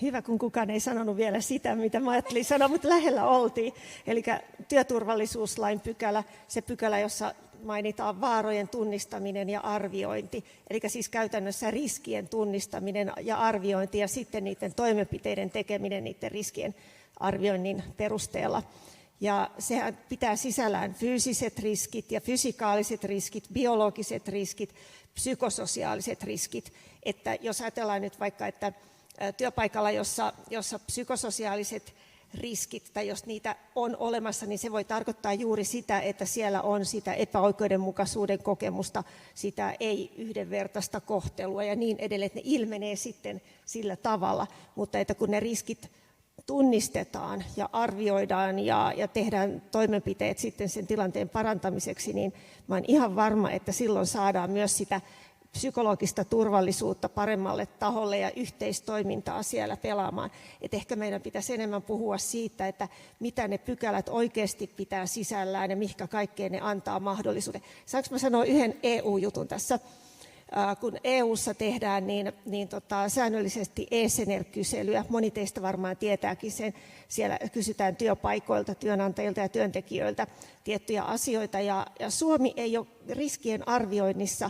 Hyvä, kun kukaan ei sanonut vielä sitä, mitä mä ajattelin sanoa, mutta lähellä oltiin. Eli työturvallisuuslain pykälä, se pykälä, jossa mainitaan vaarojen tunnistaminen ja arviointi. Eli siis käytännössä riskien tunnistaminen ja arviointi ja sitten niiden toimenpiteiden tekeminen niiden riskien arvioinnin perusteella. Ja sehän pitää sisällään fyysiset riskit ja fysikaaliset riskit, biologiset riskit, psykososiaaliset riskit. Että jos ajatellaan nyt vaikka, että työpaikalla, jossa psykososiaaliset riskit, tai jos niitä on olemassa, niin se voi tarkoittaa juuri sitä, että siellä on sitä epäoikeudenmukaisuuden kokemusta, sitä ei-yhdenvertaista kohtelua ja niin edelleen, että ne ilmenee sitten sillä tavalla, mutta että kun ne riskit tunnistetaan ja arvioidaan ja tehdään toimenpiteet sitten sen tilanteen parantamiseksi, niin mä olen ihan varma, että silloin saadaan myös sitä psykologista turvallisuutta paremmalle taholle ja yhteistoimintaa siellä pelaamaan. Et ehkä meidän pitäisi enemmän puhua siitä, että mitä ne pykälät oikeasti pitää sisällään ja mihinkä kaikkeen ne antaa mahdollisuuden. Saanko mä sanoa yhden EU-jutun tässä? Kun EU:ssa tehdään säännöllisesti e-Sener-kyselyä, moni teistä varmaan tietääkin sen, siellä kysytään työpaikoilta, työnantajilta ja työntekijöiltä tiettyjä asioita, ja Suomi ei ole riskien arvioinnissa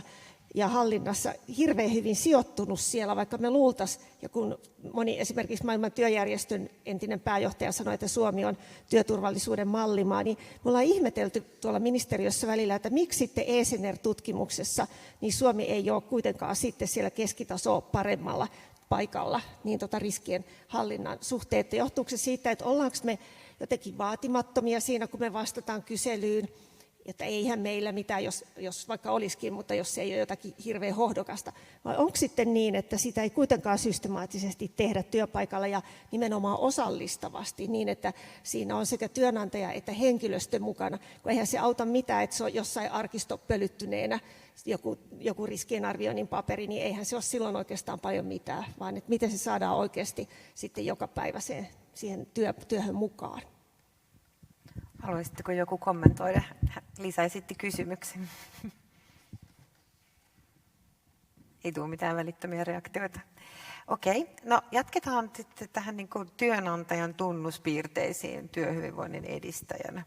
ja hallinnassa hirveän hyvin sijoittunut siellä, vaikka me luultaisiin, ja kun moni esimerkiksi maailman työjärjestön entinen pääjohtaja sanoi, että Suomi on työturvallisuuden mallimaa, niin me ollaan ihmetelty tuolla ministeriössä välillä, että miksi sitten e-Sener-tutkimuksessa niin Suomi ei ole kuitenkaan sitten siellä keskitasoa paremmalla paikalla niin riskien hallinnan suhteen. Että johtuuko se siitä, että ollaanko me jotenkin vaatimattomia siinä, kun me vastataan kyselyyn, että eihän meillä mitään, jos vaikka olisikin, mutta jos se ei ole jotakin hirveän hohdokasta. Vai onko sitten niin, että sitä ei kuitenkaan systemaattisesti tehdä työpaikalla ja nimenomaan osallistavasti niin, että siinä on sekä työnantaja että henkilöstö mukana. Kun eihän se auta mitään, että se on jossain arkistopölyttyneenä joku riskienarvioinnin paperi, niin eihän se ole silloin oikeastaan paljon mitään, vaan että miten se saadaan oikeasti sitten joka päivä siihen työhön mukaan. Haluaisitteko joku kommentoida? Liisa esitti kysymyksen. Ei tule mitään välittömiä reaktioita. Okei, no jatketaan sitten tähän niin kuin työnantajan tunnuspiirteisiin työhyvinvoinnin edistäjänä.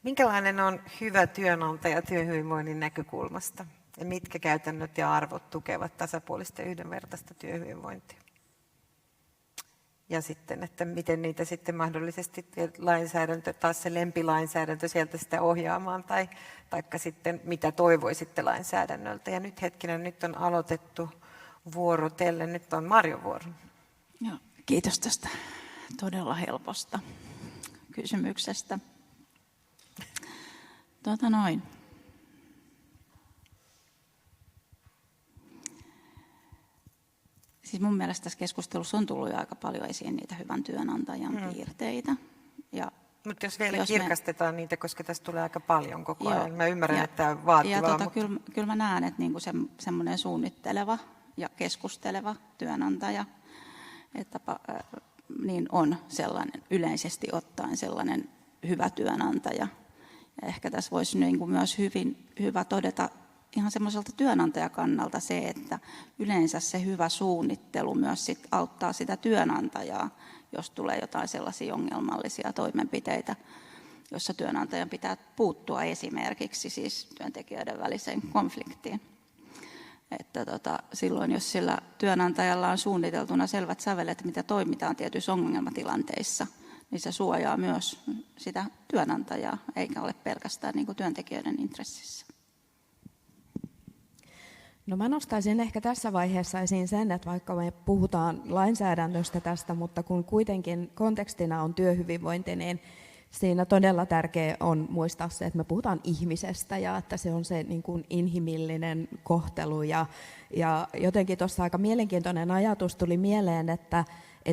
Minkälainen on hyvä työnantaja työhyvinvoinnin näkökulmasta? Ja mitkä käytännöt ja arvot tukevat tasapuolista ja yhdenvertaista työhyvinvointia? Ja sitten, että miten niitä sitten mahdollisesti lainsäädäntö, taas se lempilainsäädäntö sieltä sitä ohjaamaan, taikka sitten mitä toivoisitte lainsäädännöltä. Ja nyt on aloitettu vuorotellen, nyt on Marjon vuoro. Joo, kiitos tästä todella helposta kysymyksestä. Siis mun mielestä tässä keskustelussa on tullut jo aika paljon esiin niitä hyvän työnantajan piirteitä. Mutta jos vielä kirkastetaan niitä, koska tässä tulee aika paljon koko ajan. Mä ymmärrän, että tämä on vaativaa. Mutta kyllä mä näen, että niinku semmoinen suunnitteleva ja keskusteleva työnantaja että, niin on sellainen, yleisesti ottaen sellainen hyvä työnantaja. Ja ehkä tässä voisi niinku myös hyvä todeta ihan semmoiselta työnantajakannalta se, että yleensä se hyvä suunnittelu myös sit auttaa sitä työnantajaa, jos tulee jotain sellaisia ongelmallisia toimenpiteitä, jossa työnantajan pitää puuttua esimerkiksi siis työntekijöiden väliseen konfliktiin. Että silloin, jos sillä työnantajalla on suunniteltuna selvät sävelet, mitä toimitaan tietyissä ongelmatilanteissa, niin se suojaa myös sitä työnantajaa, eikä ole pelkästään niin kuin työntekijöiden intressissä. No mä nostaisin ehkä tässä vaiheessa esiin sen, että vaikka me puhutaan lainsäädännöstä tästä, mutta kun kuitenkin kontekstina on työhyvinvointi, niin siinä todella tärkeää on muistaa se, että me puhutaan ihmisestä ja että se on se niin kuin inhimillinen kohtelu. Ja jotenkin tuossa aika mielenkiintoinen ajatus tuli mieleen, että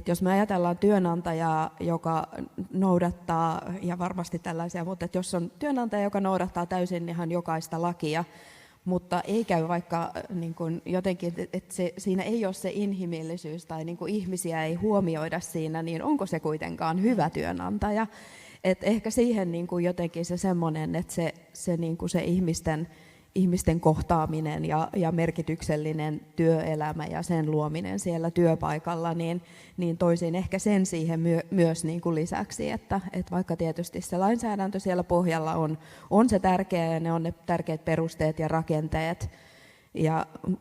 jos me ajatellaan työnantajaa, joka noudattaa, ja varmasti tällaisia, mutta että jos on työnantaja, joka noudattaa täysin ihan jokaista lakia, mutta ei käy vaikka niin kuin jotenkin, että siinä ei ole se inhimillisyys tai niin kuin ihmisiä ei huomioida siinä, niin onko se kuitenkaan hyvä työnantaja? Et ehkä siihen niin kuin jotenkin se semmoinen, että se, niin kuin se ihmisten kohtaaminen ja merkityksellinen työelämä ja sen luominen siellä työpaikalla, niin toisin ehkä sen siihen myös niin kuin lisäksi, että vaikka tietysti se lainsäädäntö siellä pohjalla on se tärkeä ja ne on ne tärkeät perusteet ja rakenteet,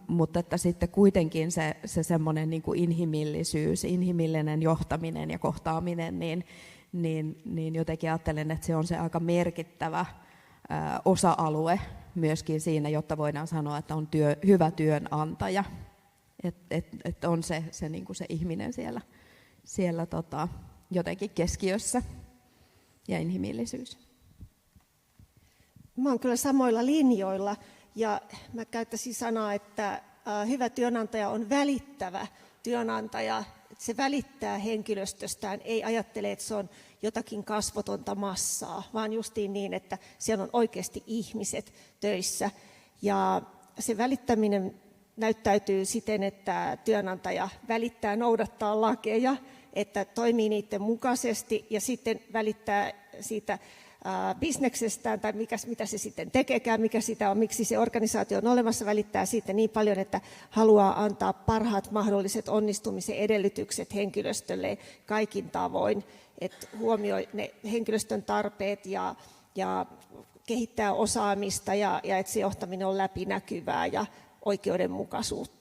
mutta että sitten kuitenkin se semmoinen niin kuin inhimillisyys, inhimillinen johtaminen ja kohtaaminen, niin jotenkin ajattelen, että se on se aika merkittävä osa-alue myöskin siinä, jotta voidaan sanoa, että on hyvä työnantaja, että on se, niin kuin se ihminen siellä jotenkin keskiössä ja inhimillisyys. Mä oon kyllä samoilla linjoilla ja mä käyttäisin sanaa, että hyvä työnantaja on välittävä työnantaja. Se välittää henkilöstöstään, ei ajattele, että se on jotakin kasvotonta massaa, vaan justiin niin, että siellä on oikeasti ihmiset töissä. Ja se välittäminen näyttäytyy siten, että työnantaja välittää noudattaa lakeja, että toimii niiden mukaisesti ja sitten välittää siitä bisneksestään tai mitä se sitten tekeekään, mikä sitä on, miksi se organisaatio on olemassa, välittää siitä niin paljon, että haluaa antaa parhaat mahdolliset onnistumisen edellytykset henkilöstölle kaikin tavoin, että huomioi ne henkilöstön tarpeet ja kehittää osaamista ja että se johtaminen on läpinäkyvää ja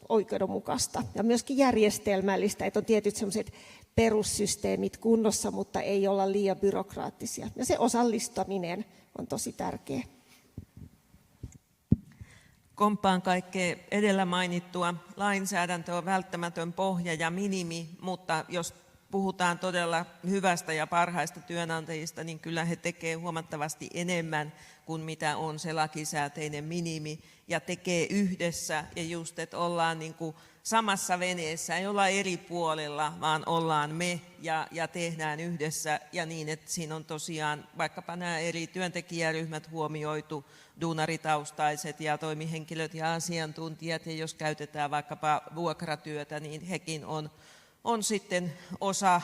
oikeudenmukaista ja myöskin järjestelmällistä, että on tietyt sellaiset perussysteemit kunnossa, mutta ei olla liian byrokraattisia. Ja se osallistaminen on tosi tärkeä. Komppaan kaikkea edellä mainittua. Lainsäädäntö on välttämätön pohja ja minimi, mutta jos puhutaan todella hyvästä ja parhaista työnantajista, niin kyllä he tekevät huomattavasti enemmän kuin mitä on se lakisääteinen minimi ja tekee yhdessä ja just, että ollaan niin kuin samassa veneessä, ei olla eri puolilla, vaan ollaan me ja tehdään yhdessä ja niin, että siinä on tosiaan vaikkapa nämä eri työntekijäryhmät huomioitu, duunaritaustaiset ja toimihenkilöt ja asiantuntijat ja jos käytetään vaikkapa vuokratyötä, niin hekin on sitten osa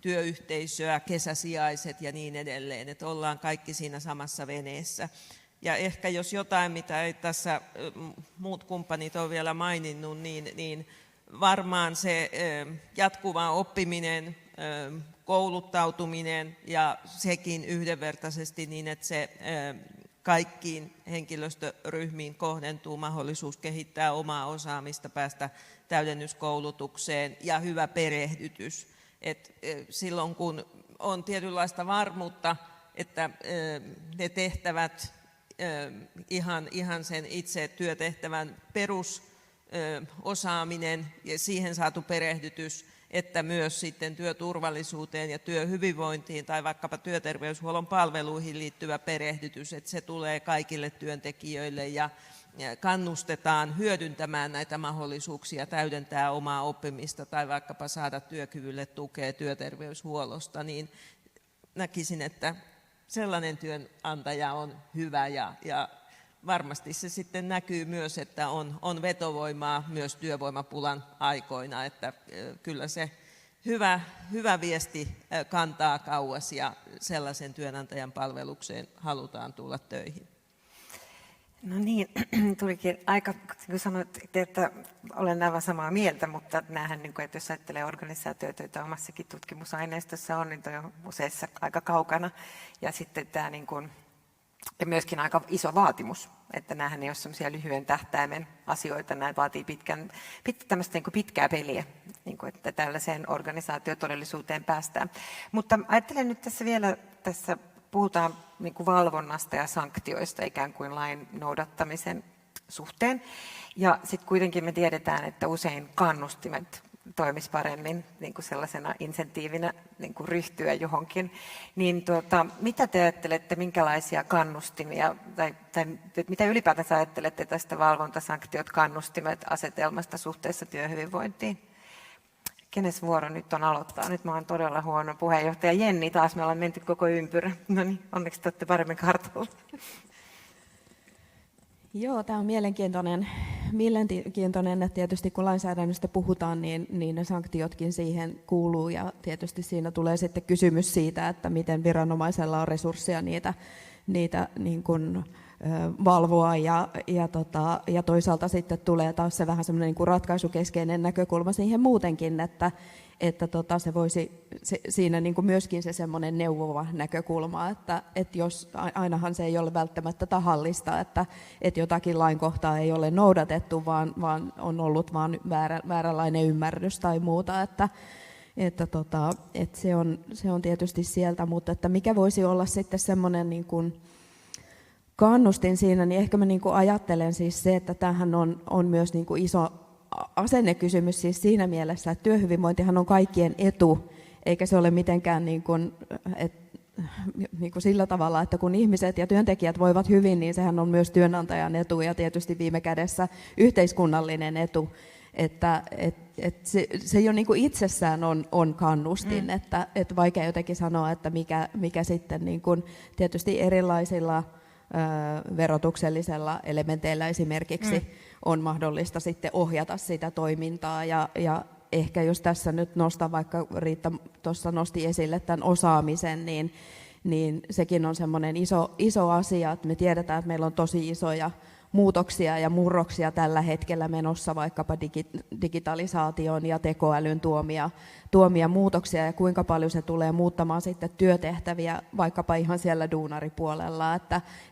työyhteisöä, kesäsijaiset ja niin edelleen, että ollaan kaikki siinä samassa veneessä. Ja ehkä jos jotain, mitä ei tässä muut kumppanit ole vielä maininnut, niin varmaan se jatkuva oppiminen, kouluttautuminen ja sekin yhdenvertaisesti niin, että se kaikkiin henkilöstöryhmiin kohdentuu mahdollisuus kehittää omaa osaamista, päästä täydennyskoulutukseen ja hyvä perehdytys. Et silloin kun on tietynlaista varmuutta, että ne tehtävät, ihan sen itse työtehtävän perusosaaminen ja siihen saatu perehdytys, että myös sitten työturvallisuuteen ja työhyvinvointiin tai vaikkapa työterveyshuollon palveluihin liittyvä perehdytys, että se tulee kaikille työntekijöille ja kannustetaan hyödyntämään näitä mahdollisuuksia, täydentää omaa oppimista tai vaikkapa saada työkyvylle tukea työterveyshuollosta, niin näkisin, että sellainen työnantaja on hyvä ja varmasti se sitten näkyy myös, että on vetovoimaa myös työvoimapulan aikoina, että kyllä se hyvä viesti kantaa kauas ja sellaisen työnantajan palvelukseen halutaan tulla töihin. No niin, tulikin aika, kun sanoit, että olen aivan samaa mieltä, mutta näähän, että jos ajattelee organisaatioita, joita omassakin tutkimusaineistossa on, niin toi on useissa aika kaukana. Ja sitten tämä ja myöskin aika iso vaatimus, että näähän ei ole sellaisia lyhyen tähtäimen asioita, nämä vaatii tämmöistä pitkää peliä, että tällaiseen organisaatiotodellisuuteen päästään. Mutta ajattelen nyt tässä puhutaan valvonnasta ja sanktioista ikään kuin lain noudattamisen suhteen. Ja sitten kuitenkin me tiedetään, että usein kannustimet toimisi paremmin sellaisena insentiivinä ryhtyä johonkin. Niin mitä te ajattelette, minkälaisia kannustimia, tai mitä ylipäätänsä ajattelette tästä valvontasanktiot, kannustimet asetelmasta suhteessa työhyvinvointiin? Kenes vuoro nyt on aloittaa? Nyt mä oon todella huono puheenjohtaja. Jenni, taas me ollaan menty koko ympyrä. No niin, onneksi te olette paremmin kartalla. Joo, tämä on mielenkiintoinen, että tietysti kun lainsäädännöstä puhutaan, niin ne sanktiotkin siihen kuuluu ja tietysti siinä tulee sitten kysymys siitä, että miten viranomaisella on resursseja niitä niin kuin valvoa ja toisaalta sitten tulee taas se vähän semmoinen niin kuin ratkaisukeskeinen näkökulma siihen muutenkin, että se voisi siinä niin kuin myöskin se semmoinen neuvova näkökulma, että jos ainahan se ei ole välttämättä tahallista, että jotakin lainkohtaa ei ole noudatettu, vaan on ollut vaan vääränlainen ymmärrys tai muuta, että se on tietysti sieltä, mutta että mikä voisi olla sitten semmoinen niin kuin kannustin siinä, niin ehkä mä niin kuin ajattelen siis se, että tämähän on myös niin kuin iso asennekysymys siis siinä mielessä, että työhyvinvointihan on kaikkien etu, eikä se ole mitenkään niin kuin sillä tavalla, että kun ihmiset ja työntekijät voivat hyvin, niin sehän on myös työnantajan etu ja tietysti viime kädessä yhteiskunnallinen etu. Että se jo niin kuin itsessään on kannustin, että vaikea jotenkin sanoa, että mikä sitten niin kuin tietysti erilaisilla verotuksellisella elementeillä esimerkiksi on mahdollista sitten ohjata sitä toimintaa ja ehkä jos tässä nyt nostan, vaikka Riitta tuossa nosti esille tämän osaamisen, niin sekin on semmoinen iso asia, että me tiedetään, että meillä on tosi isoja muutoksia ja murroksia tällä hetkellä menossa vaikkapa digitalisaation ja tekoälyn tuomia muutoksia ja kuinka paljon se tulee muuttamaan sitten työtehtäviä vaikkapa ihan siellä duunaripuolella,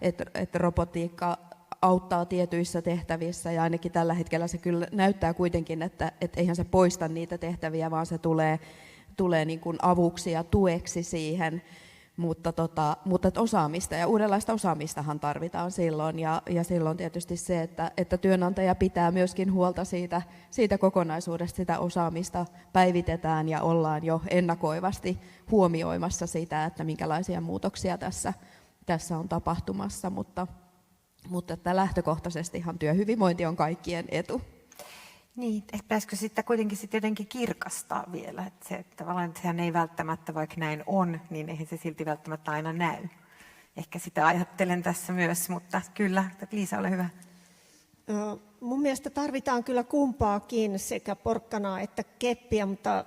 että robotiikka auttaa tietyissä tehtävissä ja ainakin tällä hetkellä se kyllä näyttää kuitenkin, että eihän se poista niitä tehtäviä, vaan se tulee niin kuin avuksi ja tueksi siihen. Mutta osaamista ja uudenlaista osaamistahan tarvitaan silloin ja silloin tietysti se, että työnantaja pitää myöskin huolta siitä kokonaisuudesta, sitä osaamista päivitetään ja ollaan jo ennakoivasti huomioimassa sitä, että minkälaisia muutoksia tässä on tapahtumassa, mutta että lähtökohtaisestihan työhyvinvointi on kaikkien etu. Niin, ehkä pitäisikö sitä kuitenkin sitten jotenkin kirkastaa vielä, että se, että tavallaan sehän ei välttämättä, vaikka näin on, niin eihän se silti välttämättä aina näy. Ehkä sitä ajattelen tässä myös, mutta kyllä, Liisa, ole hyvä. Mun mielestä tarvitaan kyllä kumpaakin, sekä porkkanaa että keppiä, mutta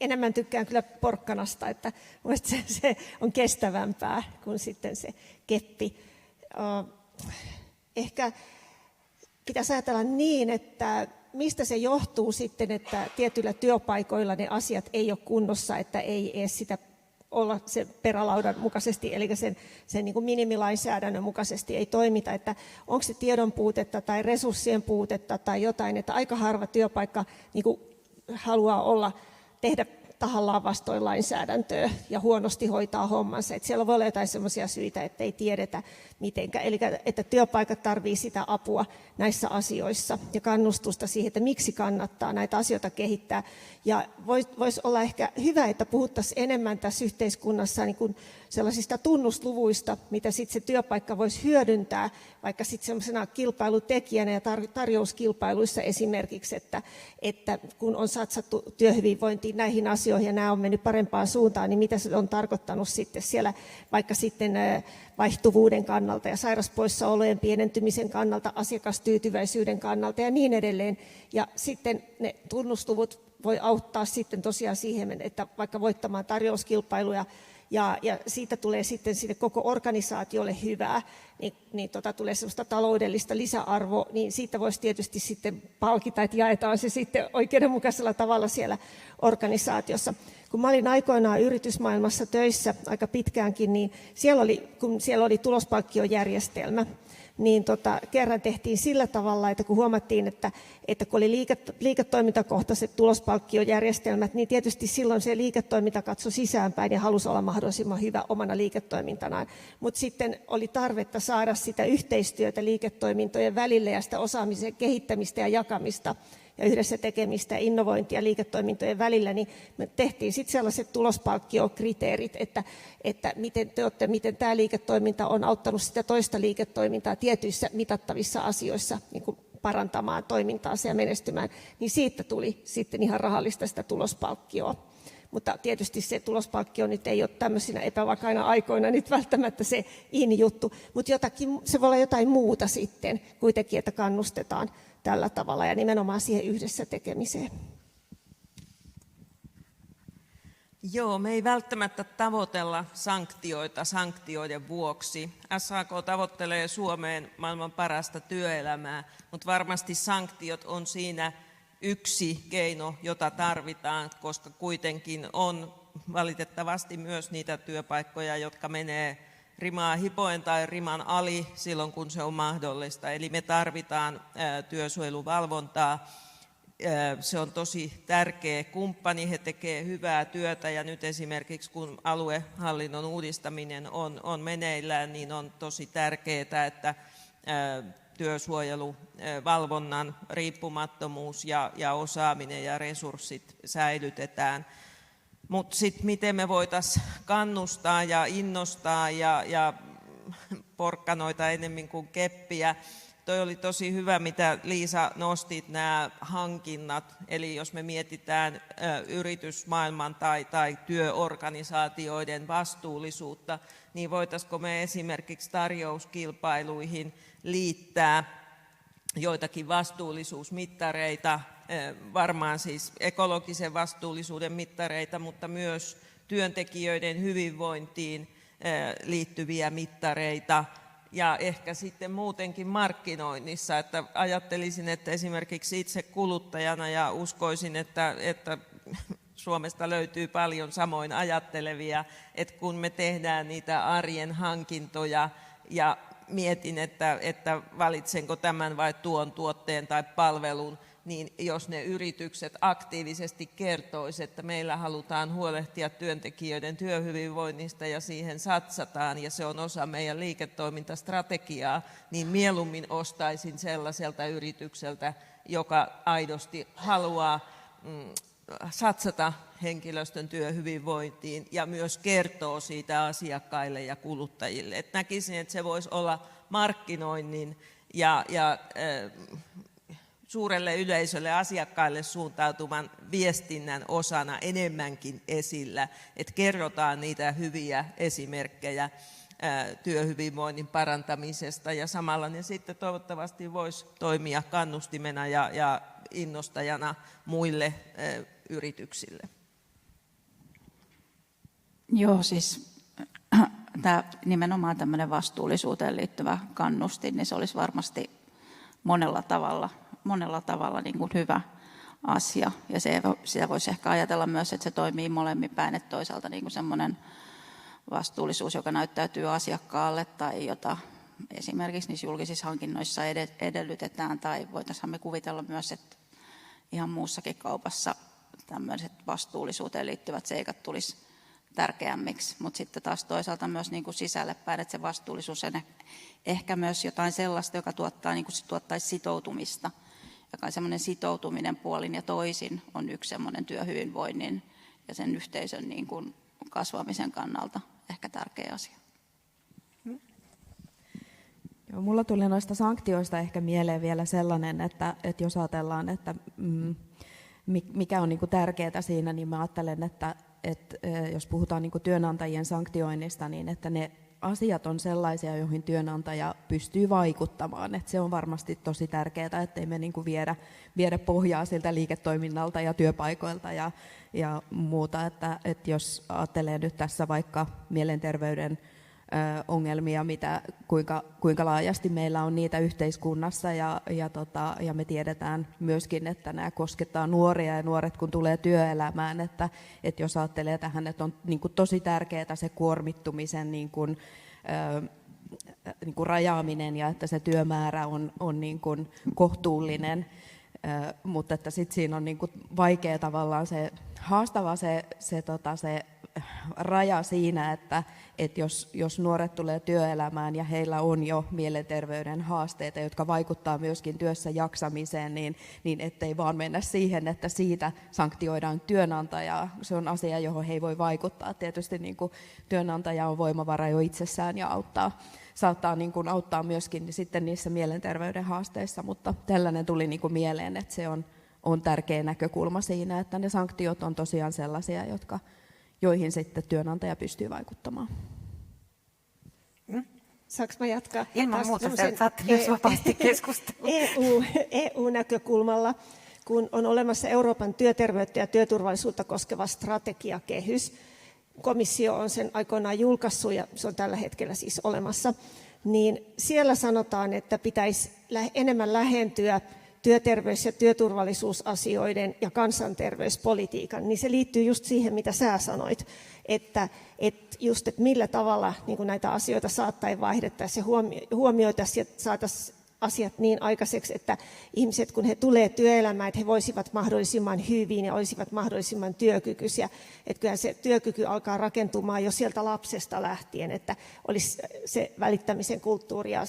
enemmän tykkään kyllä porkkanasta, että se on kestävämpää kuin sitten se keppi. Ehkä pitäisi ajatella niin, että mistä se johtuu sitten, että tietyillä työpaikoilla ne asiat ei ole kunnossa, että ei edes sitä olla sen perälaudan mukaisesti, eli sen niin kuin minimilainsäädännön mukaisesti ei toimita, että onko se tiedon puutetta tai resurssien puutetta tai jotain, että aika harva työpaikka niin kuin haluaa tehdä tahallaan vastoin lainsäädäntöä ja huonosti hoitaa hommansa. Että siellä voi olla jotain sellaisia syitä, että ei tiedetä mitenkä. Eli että työpaikat tarvitsevat sitä apua näissä asioissa ja kannustusta siihen, että miksi kannattaa näitä asioita kehittää. Ja voisi olla ehkä hyvä, että puhuttaisiin enemmän tässä yhteiskunnassa niin kuin sellaisista tunnusluvuista, mitä sitten se työpaikka voisi hyödyntää, vaikka sitten sellaisena kilpailutekijänä ja tarjouskilpailuissa esimerkiksi, että kun on satsattu työhyvinvointiin näihin asioihin ja nämä on mennyt parempaan suuntaan, niin mitä se on tarkoittanut sitten siellä vaikka sitten vaihtuvuuden kannalta ja sairaspoissaolojen pienentymisen kannalta, asiakastyytyväisyyden kannalta ja niin edelleen. Ja sitten ne tunnusluvut voi auttaa sitten tosiaan siihen, että vaikka voittamaan tarjouskilpailuja, ja siitä tulee sitten sinne koko organisaatiolle hyvää, niin tulee sellaista taloudellista lisäarvoa, niin siitä voisi tietysti sitten palkita, että jaetaan se sitten oikeudenmukaisella tavalla siellä organisaatiossa. Kun mä olin aikoinaan yritysmaailmassa töissä aika pitkäänkin, niin kun siellä oli tulospalkkiojärjestelmä, niin kerran tehtiin sillä tavalla, että kun huomattiin, että kun oli liiketoimintakohtaiset tulospalkkiojärjestelmät, niin tietysti silloin se liiketoiminta katsoi sisäänpäin ja halusi olla mahdollisimman hyvä omana liiketoimintanaan. Mutta sitten oli tarvetta saada sitä yhteistyötä liiketoimintojen välillä ja sitä osaamisen kehittämistä ja jakamista ja yhdessä tekemistä ja innovointia liiketoimintojen välillä, niin me tehtiin sitten sellaiset tulospalkkiokriteerit, että miten tämä liiketoiminta on auttanut sitä toista liiketoimintaa tietyissä mitattavissa asioissa niin kuin parantamaan toimintaansa ja menestymään, niin siitä tuli sitten ihan rahallista sitä tulospalkkioa. Mutta tietysti se tulospalkkio nyt ei ole tämmöisinä epävakaina aikoina nyt välttämättä se in-juttu, mutta se voi olla jotain muuta sitten kuitenkin, että kannustetaan tällä tavalla ja nimenomaan siihen yhdessä tekemiseen. Joo, me ei välttämättä tavoitella sanktioita sanktioiden vuoksi. SAK tavoittelee Suomeen maailman parasta työelämää, mutta varmasti sanktiot on siinä yksi keino, jota tarvitaan, koska kuitenkin on valitettavasti myös niitä työpaikkoja, jotka menee rimaa hipoen tai riman ali silloin, kun se on mahdollista. Eli me tarvitaan työsuojeluvalvontaa. Se on tosi tärkeä kumppani, he tekevät hyvää työtä ja nyt esimerkiksi kun aluehallinnon uudistaminen on meneillään, niin on tosi tärkeää, että työsuojeluvalvonnan riippumattomuus ja osaaminen ja resurssit säilytetään. Mutta sitten miten me voitaisiin kannustaa ja innostaa ja porkkanoita enemmän kuin keppiä. Toi oli tosi hyvä, mitä Liisa nostit, nämä hankinnat. Eli jos me mietitään yritysmaailman tai työorganisaatioiden vastuullisuutta, niin voitaisiko me esimerkiksi tarjouskilpailuihin liittää joitakin vastuullisuusmittareita, varmaan siis ekologisen vastuullisuuden mittareita, mutta myös työntekijöiden hyvinvointiin liittyviä mittareita ja ehkä sitten muutenkin markkinoinnissa, että ajattelisin, että esimerkiksi itse kuluttajana ja uskoisin, että Suomesta löytyy paljon samoin ajattelevia, että kun me tehdään niitä arjen hankintoja ja mietin, että valitsenko tämän vai tuon tuotteen tai palvelun, niin jos ne yritykset aktiivisesti kertoisivat, että meillä halutaan huolehtia työntekijöiden työhyvinvoinnista ja siihen satsataan ja se on osa meidän liiketoimintastrategiaa, niin mieluummin ostaisin sellaiselta yritykseltä, joka aidosti haluaa satsata henkilöstön työhyvinvointiin ja myös kertoo siitä asiakkaille ja kuluttajille. Et näkisin, että se voisi olla markkinoinnin ja suurelle yleisölle, asiakkaille suuntautuvan viestinnän osana enemmänkin esillä, että kerrotaan niitä hyviä esimerkkejä työhyvinvoinnin parantamisesta ja samalla ne sitten toivottavasti voisi toimia kannustimena ja innostajana muille yrityksille. Joo, siis nimenomaan tämmöinen vastuullisuuteen liittyvä kannustin, niin se olisi varmasti monella tavalla niin kuin hyvä asia. Ja sitä voisi ehkä ajatella myös, että se toimii molemmin päin, että toisaalta niin kuin semmoinen vastuullisuus, joka näyttäytyy asiakkaalle tai jota esimerkiksi niissä julkisissa hankinnoissa edellytetään, tai voitaisiin me kuvitella myös, että ihan muussakin kaupassa tämmöiset vastuullisuuteen liittyvät seikat tulisi tärkeämmiksi, mutta sitten taas toisaalta myös niin kuin sisälle päin, että se vastuullisuus on ehkä myös jotain sellaista, joka tuottaisi sitoutumista, joka semmoinen sitoutuminen puolin ja toisin on yksi semmoinen työhyvinvoinnin ja sen yhteisön niin kuin kasvamisen kannalta ehkä tärkeä asia. Joo, mulla tuli noista sanktioista ehkä mieleen vielä sellainen, että jos ajatellaan, että mikä on niin kuin tärkeää siinä, niin mä ajattelen, että jos puhutaan niin kuin työnantajien sanktioinnista, niin että ne asiat on sellaisia, joihin työnantaja pystyy vaikuttamaan. Että se on varmasti tosi tärkeää, ettei me niin kuin viedä pohjaa siltä liiketoiminnalta ja työpaikoilta ja muuta. Että jos ajattelee nyt tässä vaikka mielenterveyden ongelmia, kuinka laajasti meillä on niitä yhteiskunnassa ja me tiedetään myöskin, että nämä koskettaa nuoria ja nuoret kun tulee työelämään, että jos ajattelee tähän, että on niin kuin tosi tärkeää se kuormittumisen niin kuin rajaaminen ja että se työmäärä on niin kuin kohtuullinen, mutta että sitten siinä on niin kuin vaikea tavallaan se haastava se raja siinä, että jos nuoret tulee työelämään ja heillä on jo mielenterveyden haasteita, jotka vaikuttaa myöskin työssä jaksamiseen, niin ettei vaan mennä siihen, että siitä sanktioidaan työnantajaa. Se on asia, johon he ei voi vaikuttaa. Tietysti niin kuin työnantaja on voimavara jo itsessään ja saattaa niin kuin auttaa myöskin sitten niissä mielenterveyden haasteissa, mutta tällainen tuli niin kuin mieleen, että se on tärkeä näkökulma siinä, että ne sanktiot on tosiaan sellaisia, joihin sitten työnantaja pystyy vaikuttamaan. Saanko mä jatkaa? Ilman muuta saatte myös vapaasti keskustella. EU-näkökulmalla, kun on olemassa Euroopan työterveyttä ja työturvallisuutta koskeva strategiakehys, komissio on sen aikoinaan julkaissut ja se on tällä hetkellä siis olemassa, niin siellä sanotaan, että pitäisi enemmän lähentyä työterveys- ja työturvallisuusasioiden ja kansanterveyspolitiikan, niin se liittyy just siihen, mitä sä sanoit, että millä tavalla niin näitä asioita saattaen vaihdettaisiin ja huomioitaisiin ja saataisiin asiat niin aikaiseksi, että ihmiset, kun he tulee työelämään, että he voisivat mahdollisimman hyvin ja olisivat mahdollisimman työkykyisiä. Että kyllähän se työkyky alkaa rakentumaan jo sieltä lapsesta lähtien, että olisi se välittämisen kulttuuri ja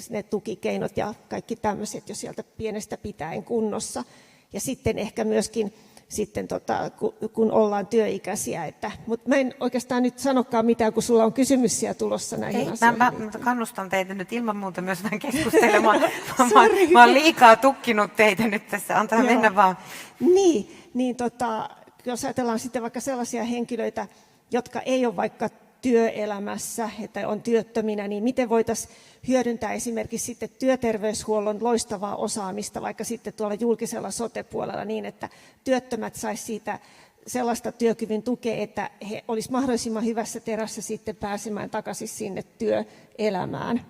ne tukikeinot ja kaikki tämmöiset jo sieltä pienestä pitäen kunnossa. Ja sitten ehkä myöskin sitten kun ollaan työikäisiä. Mutta mä en oikeastaan nyt sanokaan mitään, kun sulla on kysymyksiä tulossa näihin asioihin. Mä kannustan teitä nyt ilman muuta myös vähän keskustelemaan. mä oon liikaa tukkinut teitä nyt tässä, antaa mennä vaan. Niin, jos ajatellaan sitten vaikka sellaisia henkilöitä, jotka ei ole vaikka työelämässä, että on työttöminä, niin miten voitaisiin hyödyntää esimerkiksi sitten työterveyshuollon loistavaa osaamista vaikka sitten tuolla julkisella sote-puolella niin, että työttömät saisi siitä sellaista työkyvyn tukea, että he olisivat mahdollisimman hyvässä terässä sitten pääsemään takaisin sinne työelämään.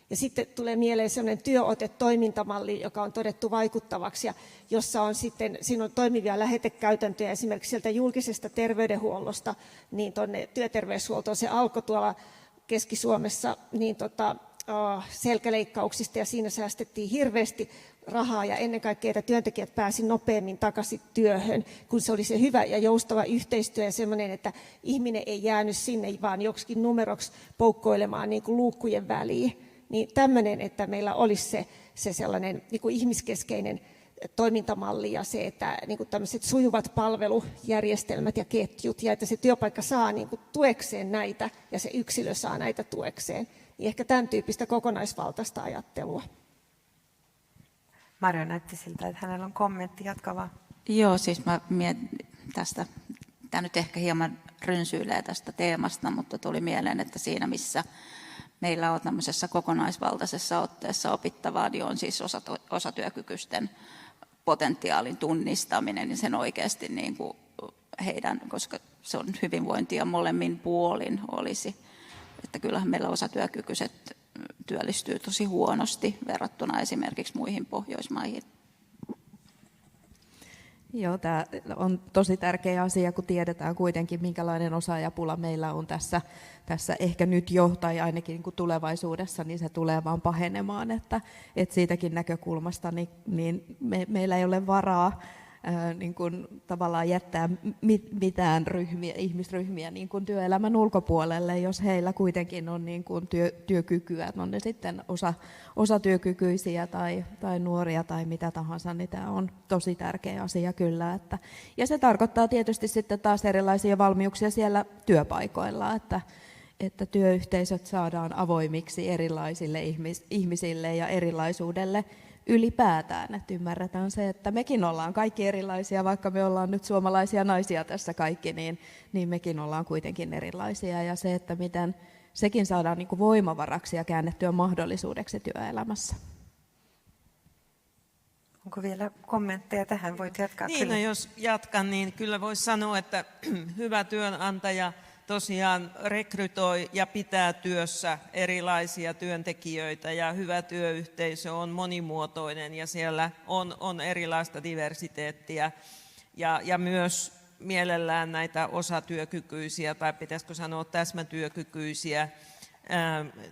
Ja sitten tulee mieleen sellainen työote-toimintamalli, joka on todettu vaikuttavaksi, ja jossa on sitten, siinä on toimivia lähetekäytäntöjä esimerkiksi sieltä julkisesta terveydenhuollosta, niin tuonne työterveyshuoltoon se alkoi tuolla Keski-Suomessa niin selkäleikkauksista, ja siinä säästettiin hirveästi rahaa, ja ennen kaikkea, että työntekijät pääsivät nopeammin takaisin työhön, kun se oli se hyvä ja joustava yhteistyö ja sellainen, että ihminen ei jäänyt sinne vaan joksikin numeroksi poukkoilemaan niin kuin luukkujen väliin. Niin tämmöinen, että meillä olisi se sellainen niin kuin ihmiskeskeinen toimintamalli ja se, että niin kuin tämmöiset sujuvat palvelujärjestelmät ja ketjut ja että se työpaikka saa niin kuin tuekseen näitä ja se yksilö saa näitä tuekseen. Niin ehkä tämän tyyppistä kokonaisvaltaista ajattelua. Marjo näytti siltä, että hänellä on kommentti, jatka vaan. Joo, siis mä mietin tästä, tämä nyt ehkä hieman rynsyilee tästä teemasta, mutta tuli mieleen, että siinä missä meillä on tämmöisessä kokonaisvaltaisessa otteessa opittavaa, niin on siis osatyökykyisten potentiaalin tunnistaminen, niin sen oikeasti niin kuin heidän, koska se on hyvinvointia molemmin puolin olisi. Että kyllähän meillä osatyökykyiset työllistyy tosi huonosti verrattuna esimerkiksi muihin Pohjoismaihin. Joo, tämä on tosi tärkeä asia, kun tiedetään kuitenkin, minkälainen osaajapula meillä on tässä ehkä nyt jo, tai ainakin niin kuin tulevaisuudessa, niin se tulee vaan pahenemaan, että siitäkin näkökulmasta niin meillä ei ole varaa niin kuin tavallaan jättää mitään ihmisryhmiä niin kuin työelämän ulkopuolelle, jos heillä kuitenkin on niin kuin työkykyä, on ne sitten osatyökykyisiä tai nuoria tai mitä tahansa, niin tämä on tosi tärkeä asia kyllä. Ja se tarkoittaa tietysti sitten taas erilaisia valmiuksia siellä työpaikoilla, että työyhteisöt saadaan avoimiksi erilaisille ihmisille ja erilaisuudelle ylipäätään, että ymmärretään se, että mekin ollaan kaikki erilaisia, vaikka me ollaan nyt suomalaisia naisia tässä kaikki, niin mekin ollaan kuitenkin erilaisia, ja se, että miten sekin saadaan niin kuin voimavaraksi ja käännettyä mahdollisuudeksi työelämässä. Onko vielä kommentteja tähän? Voit jatkaa. Niin, kyllä. no jos jatkan, niin kyllä voisi sanoa, että hyvä työnantaja tosiaan rekrytoi ja pitää työssä erilaisia työntekijöitä, ja hyvä työyhteisö on monimuotoinen ja siellä on erilaista diversiteettiä ja myös mielellään näitä osatyökykyisiä tai pitäisikö sanoa täsmätyökykyisiä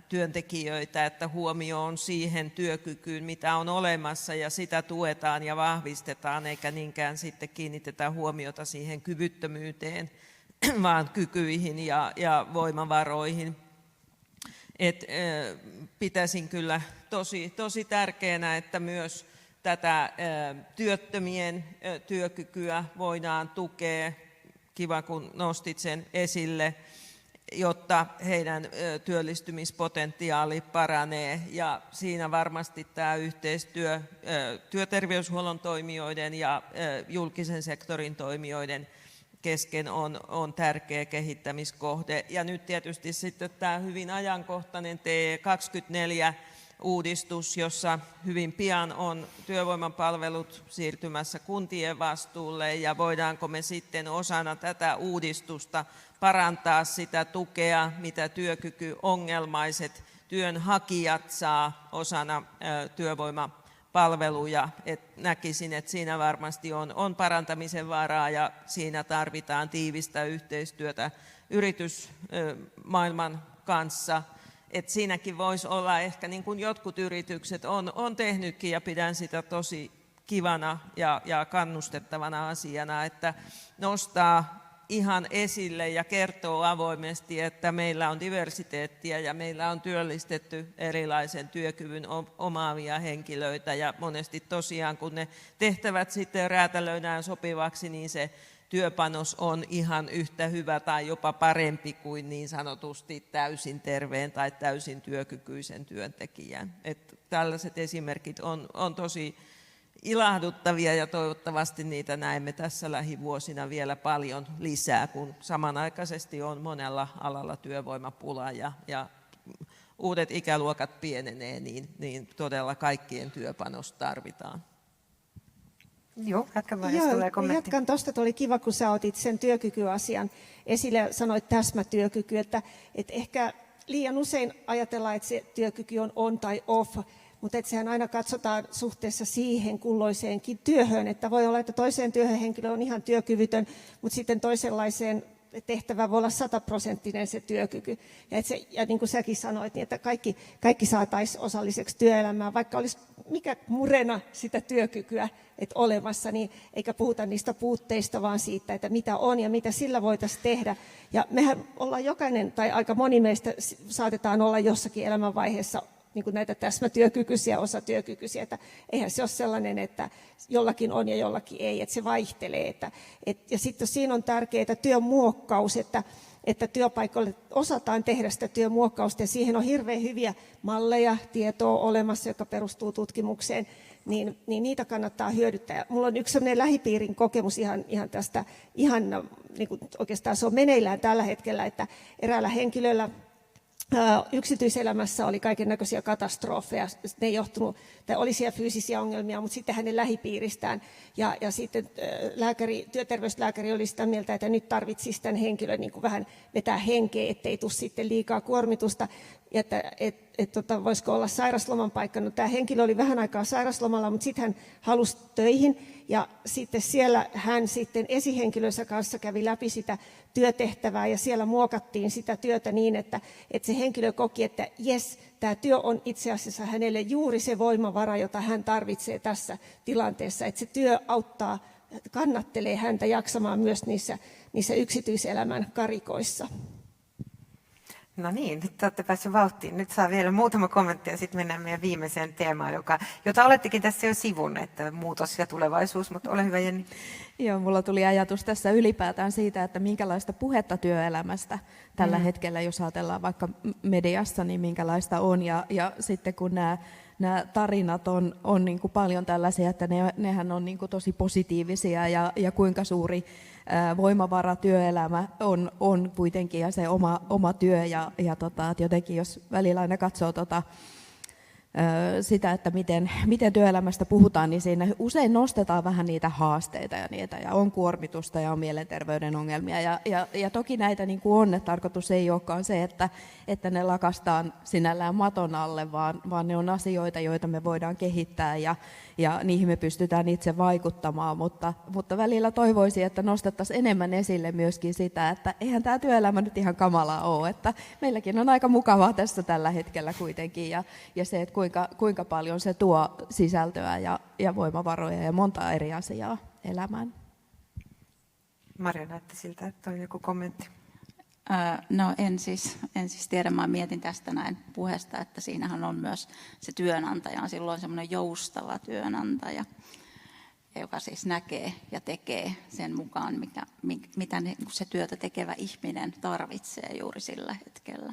työntekijöitä, että huomio on siihen työkykyyn, mitä on olemassa, ja sitä tuetaan ja vahvistetaan, eikä niinkään sitten kiinnitetä huomiota siihen kyvyttömyyteen, vaan kykyihin ja voimavaroihin. Pitäisin kyllä tosi tärkeänä, että myös tätä työttömien työkykyä voidaan tukea. Kiva, kun nostit sen esille, jotta heidän työllistymispotentiaali paranee. Ja siinä varmasti tämä yhteistyö työterveyshuollon toimijoiden ja julkisen sektorin toimijoiden kesken on tärkeä kehittämiskohde. Ja nyt tietysti sitten tämä hyvin ajankohtainen TE24-uudistus, jossa hyvin pian on työvoimapalvelut siirtymässä kuntien vastuulle, ja voidaanko me sitten osana tätä uudistusta parantaa sitä tukea, mitä työkykyongelmaiset työnhakijat saa osana työvoimapalveluja. Näkisin, että siinä varmasti on parantamisen varaa, ja siinä tarvitaan tiivistä yhteistyötä yritysmaailman kanssa. Että siinäkin voisi olla ehkä, niin kuin jotkut yritykset on tehnytkin, ja pidän sitä tosi kivana ja kannustettavana asiana, että nostaa ihan esille ja kertoo avoimesti, että meillä on diversiteettiä ja meillä on työllistetty erilaisen työkyvyn omaavia henkilöitä ja monesti tosiaan kun ne tehtävät sitten räätälöidään sopivaksi, niin se työpanos on ihan yhtä hyvä tai jopa parempi kuin niin sanotusti täysin terveen tai täysin työkykyisen työntekijän. Että tällaiset esimerkit on tosi ilahduttavia ja toivottavasti niitä näemme tässä lähivuosina vielä paljon lisää, kun samanaikaisesti on monella alalla työvoimapula ja uudet ikäluokat pienenee, niin todella kaikkien työpanos tarvitaan. Joo, jatka vaan, jos tulee kommentti. Jatkan tuosta, oli kiva, kun sä otit sen työkykyasian esille ja sanoit täsmätyökyky, että ehkä liian usein ajatellaan, että se työkyky on on tai off, mutta että sehän aina katsotaan suhteessa siihen kulloiseenkin työhön, että voi olla, että toiseen työhön henkilö on ihan työkyvytön, mutta sitten toisenlaiseen tehtävä voi olla 100% se työkyky. Ja niin kuin säkin sanoit, niin että kaikki saataisiin osalliseksi työelämään, vaikka olisi mikä murena sitä työkykyä olemassa, niin eikä puhuta niistä puutteista, vaan siitä, että mitä on ja mitä sillä voitaisiin tehdä. Ja mehän ollaan jokainen, tai aika moni meistä saatetaan olla jossakin elämänvaiheessa niin kuin näitä täsmätyökykyisiä, osatyökykyisiä, että eihän se ole sellainen, että jollakin on ja jollakin ei, että se vaihtelee. Ja sitten siinä on tärkeää työn muokkaus, että työpaikoille osataan tehdä sitä työn muokkausta, ja siihen on hirveän hyviä malleja, tietoa olemassa, joka perustuu tutkimukseen, niin niitä kannattaa hyödyttää. Mulla on yksi sellainen lähipiirin kokemus ihan tästä, niin kuin oikeastaan se on meneillään tällä hetkellä, että eräällä henkilöllä yksityiselämässä oli kaikennäköisiä katastrofeja, ne ei johtunut, tai oli siellä fyysisiä ongelmia, mutta sitten hänen lähipiiristään, ja sitten työterveyslääkäri oli sitä mieltä, että nyt tarvitsisi tämän henkilön niin kuin vähän vetää henkeä, ettei tule sitten liikaa kuormitusta, että voisiko olla sairasloman paikka. No, tämä henkilö oli vähän aikaa sairaslomalla, mutta sitten hän halusi töihin, ja sitten siellä hän sitten esihenkilönsä kanssa kävi läpi sitä työtehtävää, ja siellä muokattiin sitä työtä niin, että se henkilö koki, että jes, tämä työ on itse asiassa hänelle juuri se voimavara, jota hän tarvitsee tässä tilanteessa, että se työ auttaa, kannattelee häntä jaksamaan myös niissä yksityiselämän karikoissa. No niin, nyt olette päässeet vauhtiin. Nyt saa vielä muutama kommentti ja sitten mennään meidän viimeiseen teemaan, jota olettekin tässä jo sivun, että muutos ja tulevaisuus, mutta ole hyvä, Jenni. Joo, mulla tuli ajatus tässä ylipäätään siitä, että minkälaista puhetta työelämästä tällä hetkellä, jos ajatellaan vaikka mediassa, niin minkälaista on. Ja sitten kun nämä tarinat on niin kuin paljon tällaisia, että nehän on niin kuin tosi positiivisia ja kuinka suuri voimavara työelämä on kuitenkin ja se oma työ. Ja jotenkin jos välillä aina katsoo sitä, että miten työelämästä puhutaan, niin siinä usein nostetaan vähän niitä haasteita ja on kuormitusta ja on mielenterveyden ongelmia. Ja toki näitä niin kuin on, että tarkoitus ei olekaan se, että ne lakastaan sinällään maton alle, vaan ne on asioita, joita me voidaan kehittää ja niihin me pystytään itse vaikuttamaan. Mutta välillä toivoisin, että nostettaisiin enemmän esille myöskin sitä, että eihän tämä työelämä nyt ihan kamalaa ole, että meilläkin on aika mukavaa tässä tällä hetkellä kuitenkin ja se, että kuinka paljon se tuo sisältöä ja voimavaroja ja monta eri asiaa elämään. Marja, näytti siltä, että on joku kommentti. No en siis tiedä, mä mietin tästä näin puheesta, että siinähän on myös se työnantaja, on silloin semmoinen joustava työnantaja, joka siis näkee ja tekee sen mukaan, mitä se työtä tekevä ihminen tarvitsee juuri sillä hetkellä.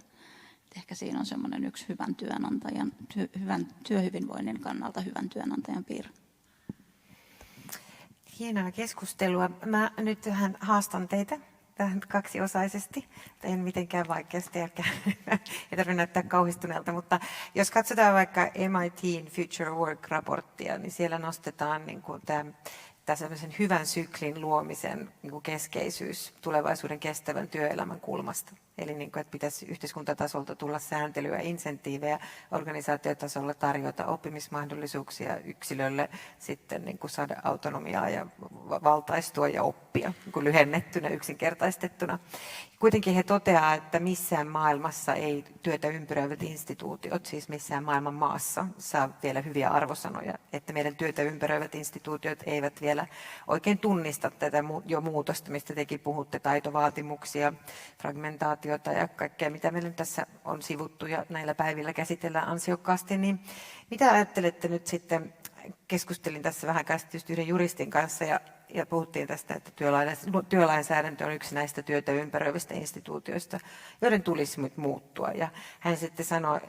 Ehkä siinä on semmoinen yksi hyvän työnantajan, hyvän työhyvinvoinnin kannalta hyvän työnantajan piirre. Hienoa keskustelua. Mä nyt vähän haastan teitä tähän kaksiosaisesti. En mitenkään vaikeasti, ei tarvitse näyttää kauhistuneelta, mutta jos katsotaan vaikka MIT:n Future Work-raporttia, niin siellä nostetaan niin kuin tämä sellaisen hyvän syklin luomisen niin kuin keskeisyys tulevaisuuden kestävän työelämän kulmasta. Eli niin kuin, että pitäisi yhteiskuntatasolta tulla sääntelyä, insentiivejä, organisaatiotasolla tarjota oppimismahdollisuuksia yksilölle, sitten niin kuin saada autonomiaa ja valtaistua ja oppia niin kuin lyhennettynä, yksinkertaistettuna. Kuitenkin he toteaa, että missään maailmassa ei työtä ympäröivät instituutiot, siis missään maailman maassa, saa vielä hyviä arvosanoja, että meidän työtä ympäröivät instituutiot eivät vielä oikein tunnista tätä jo muutosta, mistä tekin puhutte, taitovaatimuksia, fragmentaatiota ja kaikkea, mitä meillä nyt tässä on sivuttu ja näillä päivillä käsitellään ansiokkaasti, niin mitä ajattelette nyt sitten, keskustelin tässä vähän käsitystä yhden juristin kanssa ja puhuttiin tästä, että työlainsäädäntö on yksi näistä työtä ympäröivistä instituutioista, joiden tulisi nyt muuttua. Ja hän sitten sanoi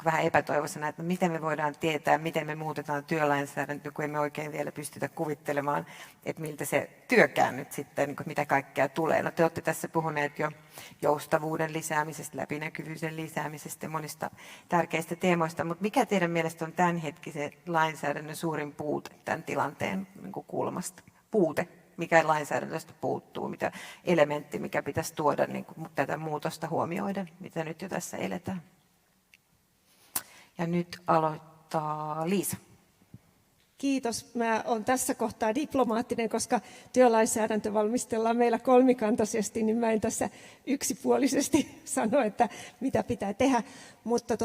vähän epätoivoisena, että miten me voidaan tietää, miten me muutetaan työlainsäädäntö, kun emme oikein vielä pystytä kuvittelemaan, että miltä se työkään nyt sitten, mitä kaikkea tulee. No te olette tässä puhuneet jo joustavuuden lisäämisestä, läpinäkyvyyden lisäämisestä ja monista tärkeistä teemoista, mutta mikä teidän mielestä on tämänhetkisen lainsäädännön suurin puute tämän tilanteen kulmasta? Puute, mikä lainsäädännöstä puuttuu, mitä elementti, mikä pitäisi tuoda niin kuin tätä muutosta huomioiden, mitä nyt jo tässä eletään. Ja nyt aloittaa Liisa. Kiitos. Mä olen tässä kohtaa diplomaattinen, koska työlainsäädäntö valmistellaan meillä kolmikantaisesti, niin mä en tässä yksipuolisesti sano, että mitä pitää tehdä. Mutta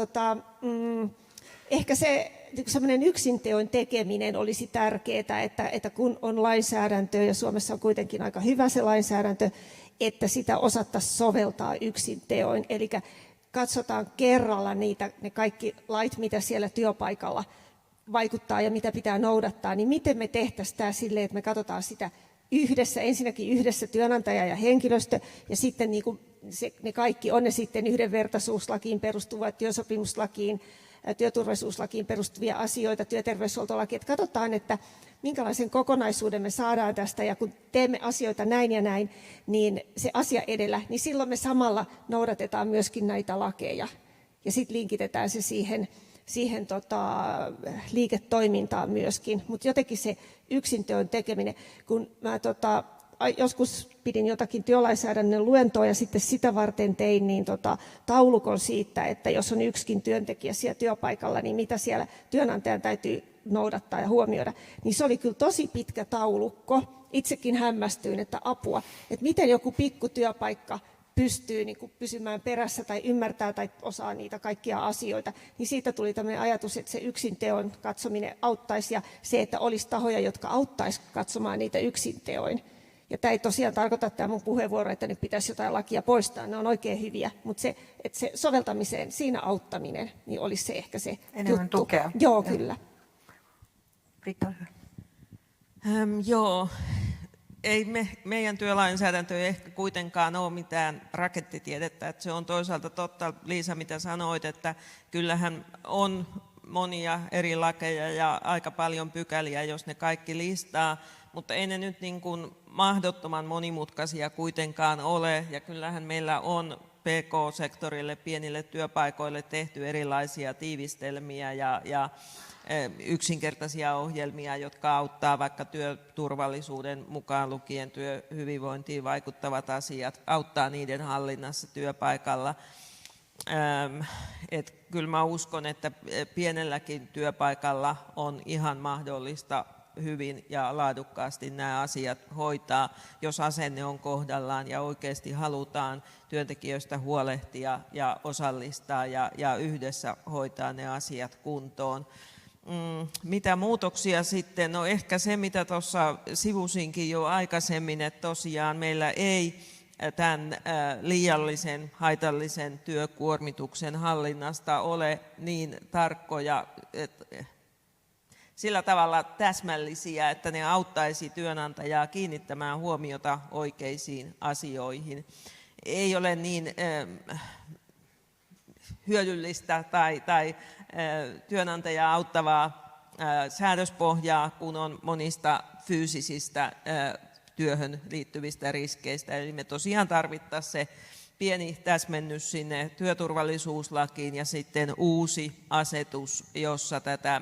ehkä se semmoinen yksinteon tekeminen olisi tärkeää, että kun on lainsäädäntöä, ja Suomessa on kuitenkin aika hyvä se lainsäädäntö, että sitä osattaisiin soveltaa yksinteoin. Eli katsotaan kerralla ne kaikki lait, mitä siellä työpaikalla vaikuttaa ja mitä pitää noudattaa, niin miten me tehtäisiin tämä silleen, että me katsotaan sitä ensinnäkin yhdessä työnantaja ja henkilöstö, ja sitten niin kuin ne kaikki on ne sitten yhdenvertaisuuslakiin perustuvat, työsopimuslakiin, työturvallisuuslakiin perustuvia asioita, työterveyshuoltolaki, että katsotaan, että minkälaisen kokonaisuuden me saadaan tästä, ja kun teemme asioita näin ja näin, niin se asia edellä, niin silloin me samalla noudatetaan myöskin näitä lakeja, ja sitten linkitetään se siihen liiketoimintaan myöskin, mutta jotenkin se yksinteon tekeminen, kun mä joskus pidin jotakin työlainsäädännön luentoa ja sitten sitä varten tein taulukon siitä, että jos on yksikin työntekijä siellä työpaikalla, niin mitä siellä työnantajan täytyy noudattaa ja huomioida. Niin se oli kyllä tosi pitkä taulukko. Itsekin hämmästyin, että apua, että miten joku pikku työpaikka pystyy niin kuin pysymään perässä tai ymmärtää tai osaa niitä kaikkia asioita, niin siitä tuli tämmöinen ajatus, että se yksinteon katsominen auttaisi ja se, että olisi tahoja, jotka auttaisi katsomaan niitä yksinteoin. Ja tämä ei tosiaan tarkoita tämä mun puheenvuoro, että nyt pitäisi jotain lakia poistaa, ne on oikein hyviä, mutta se, että se soveltamiseen, siinä auttaminen, niin olisi se ehkä se enemmän juttu. Tukea. Joo, kyllä. Riikka, joo. Ei meidän työlainsäädäntö ei ehkä kuitenkaan ole mitään rakettitiedettä. Että se on toisaalta totta, Liisa, mitä sanoit, että kyllähän on monia eri lakeja ja aika paljon pykäliä, jos ne kaikki listaa, mutta ei ne nyt niin kuin mahdottoman monimutkaisia kuitenkaan ole. Ja kyllähän meillä on PK-sektorille, pienille työpaikoille tehty erilaisia tiivistelmiä ja yksinkertaisia ohjelmia, jotka auttaa vaikka työturvallisuuden mukaan lukien työhyvinvointiin vaikuttavat asiat, auttaa niiden hallinnassa työpaikalla. Kyllä mä uskon, että pienelläkin työpaikalla on ihan mahdollista hyvin ja laadukkaasti nämä asiat hoitaa, jos asenne on kohdallaan ja oikeasti halutaan työntekijöistä huolehtia ja osallistaa ja yhdessä hoitaa ne asiat kuntoon. Mitä muutoksia sitten? No ehkä se, mitä tuossa sivusinkin jo aikaisemmin, että tosiaan meillä ei tämän liiallisen haitallisen työkuormituksen hallinnasta ole niin tarkkoja, sillä tavalla täsmällisiä, että ne auttaisi työnantajaa kiinnittämään huomiota oikeisiin asioihin. Ei ole niin hyödyllistä tai työnantajaa auttavaa säädöspohjaa, kun on monista fyysisistä työhön liittyvistä riskeistä. Eli me tosiaan tarvittaisiin se pieni täsmennys sinne työturvallisuuslakiin ja sitten uusi asetus, jossa tätä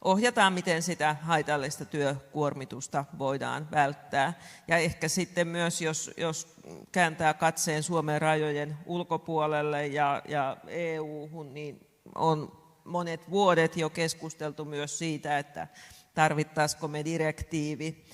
ohjataan, miten sitä haitallista työkuormitusta voidaan välttää. Ja ehkä sitten myös, jos kääntää katseen Suomen rajojen ulkopuolelle ja EU-hun, niin on monet vuodet jo keskusteltu myös siitä, että tarvittaisiko me direktiivi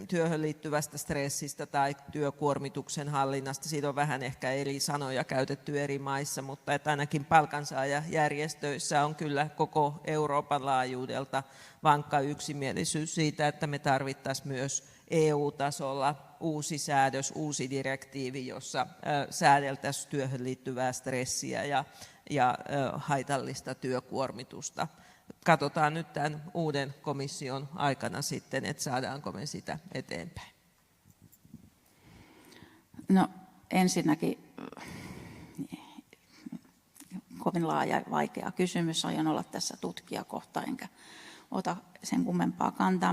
työhön liittyvästä stressistä tai työkuormituksen hallinnasta. Siitä on vähän ehkä eri sanoja käytetty eri maissa, mutta että ainakin palkansaajajärjestöissä on kyllä koko Euroopan laajuudelta vankka yksimielisyys siitä, että me tarvittaisiin myös EU-tasolla uusi säädös, uusi direktiivi, jossa säädeltäisiin työhön liittyvää stressiä ja haitallista työkuormitusta. Katsotaan nyt tämän uuden komission aikana sitten, että saadaanko me sitä eteenpäin. No ensinnäkin kovin laaja ja vaikea kysymys. Aion olla tässä tutkijakohta, enkä ota sen kummempaa kantaa.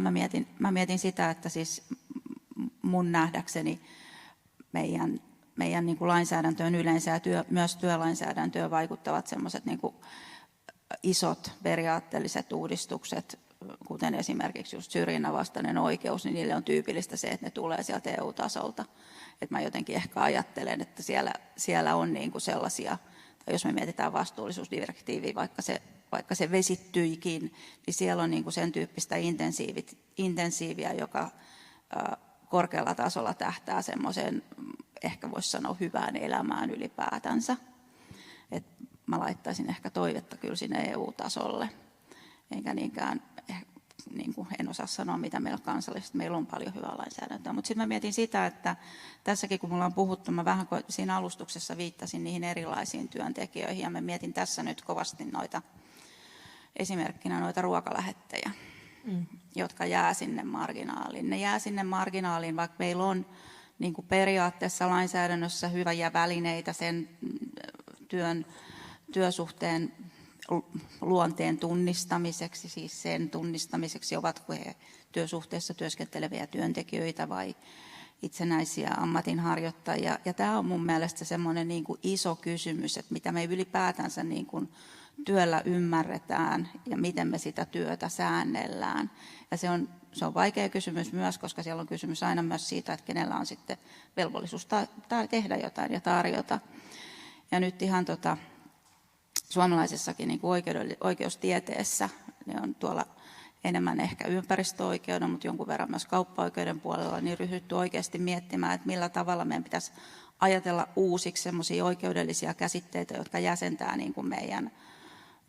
Mä mietin sitä, että siis mun nähdäkseni meidän niin kuin lainsäädäntöön yleensä ja myös työlainsäädäntöön vaikuttavat sellaiset niin kuin isot periaatteelliset uudistukset, kuten esimerkiksi just syrjinnän vastainen oikeus, niin niille on tyypillistä se, että ne tulee sieltä EU-tasolta. Et mä jotenkin ehkä ajattelen, että siellä on niin kuin sellaisia, tai jos me mietitään vastuullisuusdirektiiviä, vaikka se vesittyikin, niin siellä on niin kuin sen tyyppistä intensiiviä, joka korkealla tasolla tähtää semmoiseen, ehkä voisi sanoa, hyvään elämään ylipäätänsä. Et mä laittaisin ehkä toivetta kyllä sinne EU-tasolle, enkä niinkään, niin kuin en osaa sanoa, mitä meillä kansallisesti, meillä on paljon hyvää lainsäädäntöä. Mutta sitten mä mietin sitä, että tässäkin kun mulla on puhuttu, mä vähän siinä alustuksessa viittasin niihin erilaisiin työntekijöihin, ja mä mietin tässä nyt kovasti esimerkkinä noita ruokalähettejä, jotka jää sinne marginaaliin. Ne jää sinne marginaaliin, vaikka meillä on niin kuin periaatteessa lainsäädännössä hyviä välineitä sen työsuhteen luonteen tunnistamiseksi, siis sen tunnistamiseksi, ovatko he työsuhteessa työskenteleviä työntekijöitä vai itsenäisiä ammatinharjoittajia. Ja tämä on mun mielestä semmoinen niin kuin iso kysymys, että mitä me ylipäätänsä niin kuin työllä ymmärretään ja miten me sitä työtä säännellään. Ja se on vaikea kysymys myös, koska siellä on kysymys aina myös siitä, että kenellä on sitten velvollisuus tehdä jotain ja tarjota. Ja nyt ihan suomalaisessakin niin kuin oikeustieteessä, ne on tuolla enemmän ehkä ympäristöoikeuden, mutta jonkun verran myös kauppaoikeuden puolella, niin ryhdytty oikeasti miettimään, että millä tavalla meidän pitäisi ajatella uusiksi sellaisia oikeudellisia käsitteitä, jotka jäsentää niin kuin meidän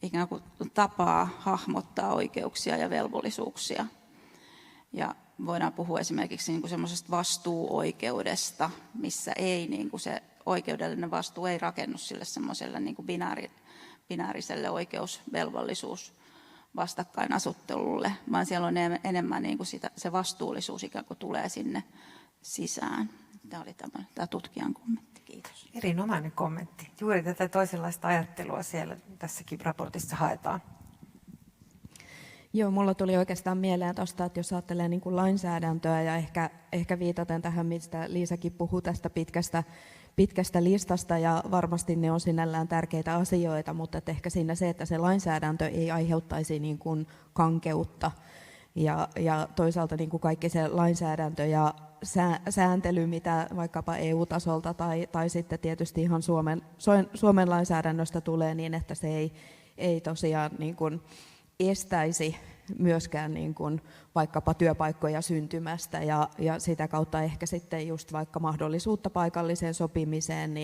ikään kuin tapaa hahmottaa oikeuksia ja velvollisuuksia. Ja voidaan puhua esimerkiksi niin kuin semmoisesta vastuuoikeudesta, missä ei niin kuin se oikeudellinen vastuu ei rakennu sille semmoiselle niin kuin binääriselle oikeusvelvollisuus vastakkainasuttelulle, vaan siellä on enemmän niin kuin se vastuullisuus ikään kuin tulee sinne sisään. Tämä oli tämä tutkijan kommentti. Kiitos. Erinomainen kommentti. Juuri tätä toisenlaista ajattelua siellä tässäkin raportissa haetaan. Joo, mulla tuli oikeastaan mieleen tuosta, että jos ajattelee niin kuin lainsäädäntöä ja ehkä viitaten tähän, mistä Liisakin puhui tästä pitkästä listasta, ja varmasti ne on sinällään tärkeitä asioita, mutta että ehkä siinä se, että se lainsäädäntö ei aiheuttaisi niin kuin kankeutta, ja toisaalta niin kuin kaikki se lainsäädäntö ja sääntely, mitä vaikkapa EU-tasolta tai sitten tietysti ihan Suomen lainsäädännöstä tulee, niin että se ei tosiaan niin kuin estäisi myöskään niin kuin vaikkapa työpaikkoja syntymästä ja sitä kautta ehkä sitten just vaikka mahdollisuutta paikalliseen sopimiseen,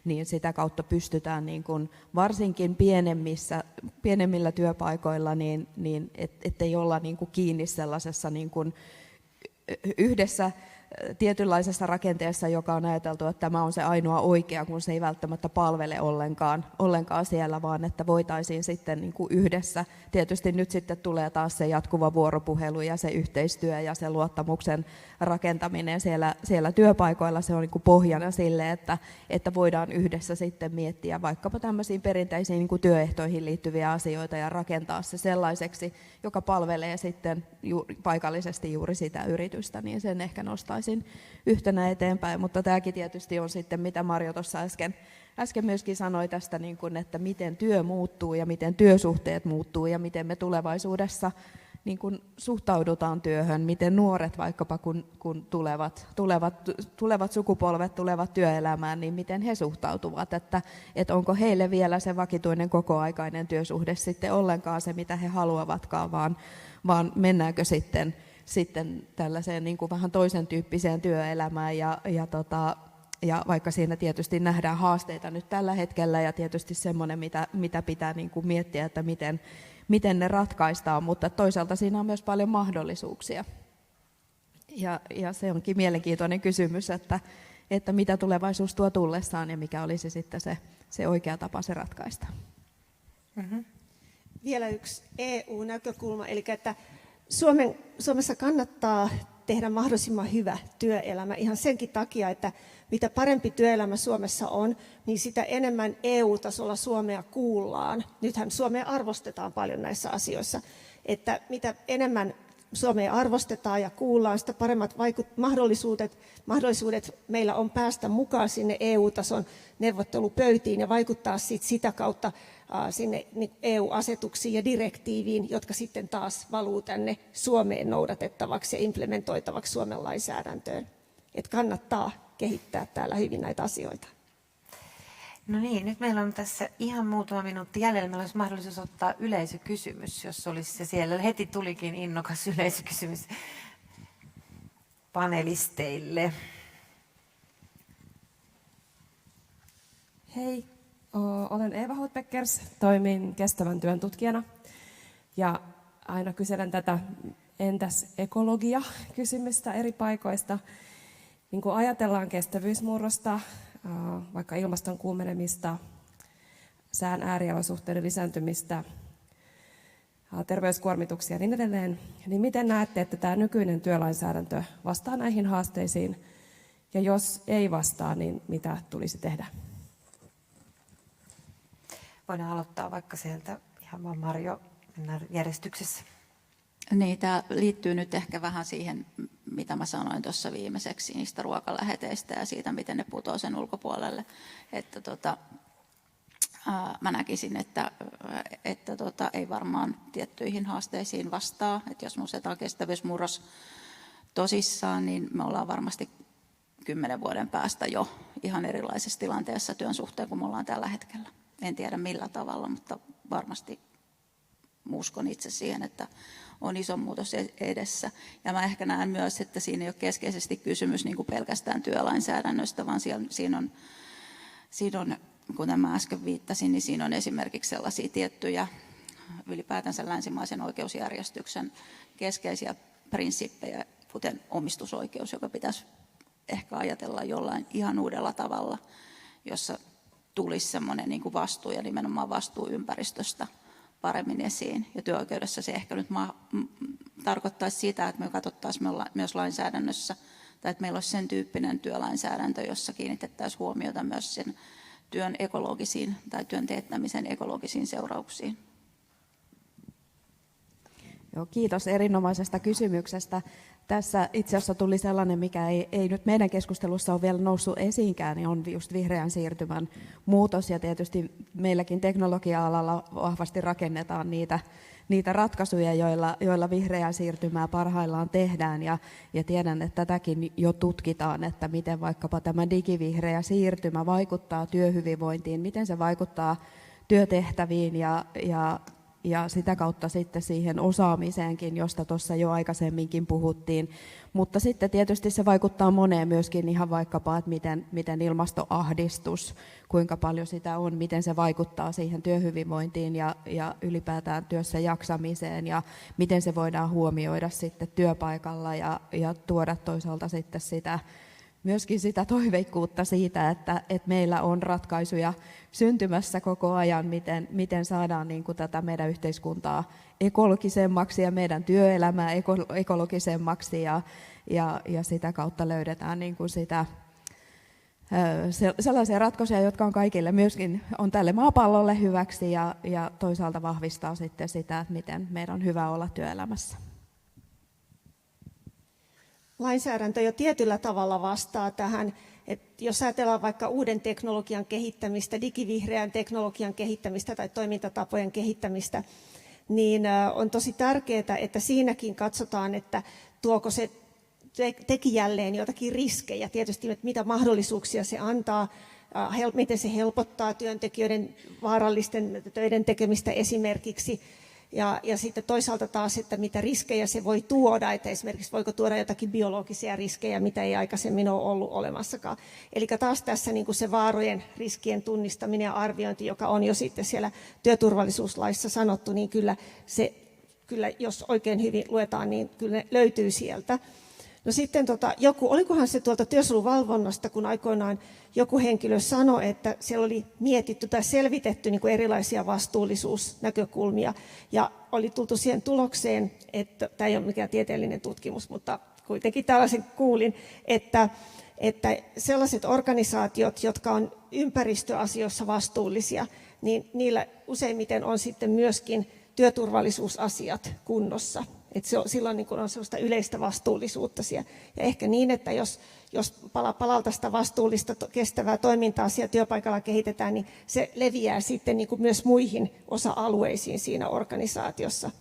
niin sitä kautta pystytään niin kuin varsinkin pienemmillä työpaikoilla, niin ettei olla niin kuin kiinni sellaisessa niin kuin yhdessä tietynlaisessa rakenteessa, joka on ajateltu, että tämä on se ainoa oikea, kun se ei välttämättä palvele ollenkaan siellä, vaan että voitaisiin sitten niin kuin yhdessä. Tietysti nyt sitten tulee taas se jatkuva vuoropuhelu ja se yhteistyö ja se luottamuksen rakentaminen siellä työpaikoilla. Se on niin kuin pohjana sille, että voidaan yhdessä sitten miettiä vaikkapa tämmöisiin perinteisiin niin kuin työehtoihin liittyviä asioita ja rakentaa se sellaiseksi, joka palvelee sitten paikallisesti juuri sitä yritystä, niin sen ehkä nostaisin ottaisin yhtenä eteenpäin, mutta tämäkin tietysti on sitten, mitä Marjo tuossa äsken myöskin sanoi tästä, niin kuin, että miten työ muuttuu ja miten työsuhteet muuttuu ja miten me tulevaisuudessa niin kuin suhtaudutaan työhön, miten nuoret vaikkapa kun tulevat sukupolvet tulevat työelämään, niin miten he suhtautuvat, että onko heille vielä se vakituinen kokoaikainen työsuhde sitten ollenkaan se, mitä he haluavatkaan, vaan mennäänkö sitten tällaiseen niin kuin vähän toisen tyyppiseen työelämään ja vaikka siinä tietysti nähdään haasteita nyt tällä hetkellä ja tietysti semmoinen, mitä pitää niin kuin miettiä, että miten ne ratkaistaan, mutta toisaalta siinä on myös paljon mahdollisuuksia. Ja se onkin mielenkiintoinen kysymys, että mitä tulevaisuus tuo tullessaan ja mikä olisi sitten se oikea tapa se ratkaista. Mm-hmm. Vielä yksi EU-näkökulma, eli että Suomessa kannattaa tehdä mahdollisimman hyvä työelämä ihan senkin takia, että mitä parempi työelämä Suomessa on, niin sitä enemmän EU-tasolla Suomea kuullaan. Nythän Suomea arvostetaan paljon näissä asioissa, että mitä enemmän Suomea arvostetaan ja kuullaan, sitä paremmat mahdollisuudet meillä on päästä mukaan sinne EU-tason neuvottelupöytiin ja vaikuttaa sitä kautta sinne EU-asetuksiin ja direktiiviin, jotka sitten taas valuu tänne Suomeen noudatettavaksi ja implementoitavaksi Suomen lainsäädäntöön. Että kannattaa kehittää täällä hyvin näitä asioita. No niin, nyt meillä on tässä ihan muutama minuutti jäljellä. Meillä olisi mahdollisuus ottaa yleisökysymys, jos olisi se siellä. Heti tulikin innokas yleisökysymys panelisteille. Hei, olen Eeva Hotbeckers, toimin kestävän työn tutkijana ja aina kyselen tätä entäs ekologia-kysymystä eri paikoista. Niin kun ajatellaan kestävyysmurrosta, vaikka ilmaston kuumenemista, sään ääriolosuhteiden lisääntymistä, terveyskuormituksia ja niin edelleen, niin miten näette, että tämä nykyinen työlainsäädäntö vastaa näihin haasteisiin? Ja jos ei vastaa, niin mitä tulisi tehdä? Voidaan aloittaa vaikka sieltä ihan vaan Marjo, mennään järjestyksessä. Niin, tämä liittyy nyt ehkä vähän siihen, mitä mä sanoin tuossa viimeiseksi niistä ruokaläheteistä ja siitä, miten ne putoaa sen ulkopuolelle. Että mä näkisin, että ei varmaan tiettyihin haasteisiin vastaa. Että jos musetaan kestävyysmurros tosissaan, niin me ollaan varmasti 10 vuoden päästä jo ihan erilaisessa tilanteessa työn suhteen kuin me ollaan tällä hetkellä. En tiedä millä tavalla, mutta varmasti uskon itse siihen, että on iso muutos edessä. Ja mä ehkä näen myös, että siinä ei ole keskeisesti kysymys niin kuin pelkästään työlainsäädännöstä, vaan siinä on, kuten mä äsken viittasin, niin siinä on esimerkiksi sellaisia tiettyjä ylipäätänsä länsimaisen oikeusjärjestyksen keskeisiä prinsiippejä, kuten omistusoikeus, joka pitäisi ehkä ajatella jollain ihan uudella tavalla, jossa tulisi semmoinen niin kuin vastuu ja nimenomaan vastuu ympäristöstä paremmin esiin. Ja työoikeudessa se ehkä nyt tarkoittaisi sitä, että me katsottaisiin myös lainsäädännössä, tai että meillä olisi sen tyyppinen työlainsäädäntö, jossa kiinnitettäisiin huomiota myös sen työn ekologisiin tai työn teettämisen ekologisiin seurauksiin. Joo, kiitos erinomaisesta kysymyksestä. Tässä itse asiassa tuli sellainen, mikä ei nyt meidän keskustelussa ole vielä noussut esiinkään, niin on just vihreän siirtymän muutos. Ja tietysti meilläkin teknologia-alalla vahvasti rakennetaan niitä ratkaisuja, joilla vihreää siirtymää parhaillaan tehdään. Ja tiedän, että tätäkin jo tutkitaan, että miten vaikkapa tämä digivihreä siirtymä vaikuttaa työhyvinvointiin, miten se vaikuttaa työtehtäviin ja sitä kautta sitten siihen osaamiseenkin, josta tuossa jo aikaisemminkin puhuttiin. Mutta sitten tietysti se vaikuttaa moneen myöskin ihan vaikkapa, että miten ilmastoahdistus, kuinka paljon sitä on, miten se vaikuttaa siihen työhyvinvointiin ja ylipäätään työssä jaksamiseen ja miten se voidaan huomioida sitten työpaikalla ja tuoda toisaalta sitten myöskin sitä toiveikkuutta siitä, että meillä on ratkaisuja syntymässä koko ajan, miten saadaan niin kuin tätä meidän yhteiskuntaa ekologisemmaksi ja meidän työelämää ekologisemmaksi ja sitä kautta löydetään niin kuin sellaisia ratkaisuja, jotka on kaikille myöskin on tälle maapallolle hyväksi ja toisaalta vahvistaa sitten sitä, että miten meidän on hyvä olla työelämässä. lainsäädäntö jo tietyllä tavalla vastaa tähän. että jos ajatellaan vaikka uuden teknologian kehittämistä, digivihreän teknologian kehittämistä tai toimintatapojen kehittämistä, niin on tosi tärkeää, että siinäkin katsotaan, että tuoko se tekijälleen jotakin riskejä. Tietysti, että mitä mahdollisuuksia se antaa, miten se helpottaa työntekijöiden vaarallisten töiden tekemistä esimerkiksi. Ja sitten toisaalta taas, että mitä riskejä se voi tuoda, että esimerkiksi voiko tuoda jotakin biologisia riskejä, mitä ei aikaisemmin ole ollut olemassakaan. Eli taas tässä niin kuin se vaarojen riskien tunnistaminen ja arviointi, joka on jo sitten siellä työturvallisuuslaissa sanottu, niin kyllä jos oikein hyvin luetaan, niin kyllä ne löytyy sieltä. No sitten olikohan se tuolta työsuojeluvalvonnasta, kun aikoinaan joku henkilö sanoi, että siellä oli mietitty tai selvitetty niin kuin erilaisia vastuullisuusnäkökulmia ja oli tultu siihen tulokseen, että tämä ei ole mikään tieteellinen tutkimus, mutta kuitenkin tällaisen kuulin, että sellaiset organisaatiot, jotka on ympäristöasioissa vastuullisia, niin niillä useimmiten on sitten myöskin työturvallisuusasiat kunnossa. Että silloin niin on sellaista yleistä vastuullisuutta siellä. Ja ehkä niin, että jos palalta sitä vastuullista kestävää toimintaa siellä työpaikalla kehitetään, niin se leviää sitten niin kuin myös muihin osa-alueisiin siinä organisaatiossa.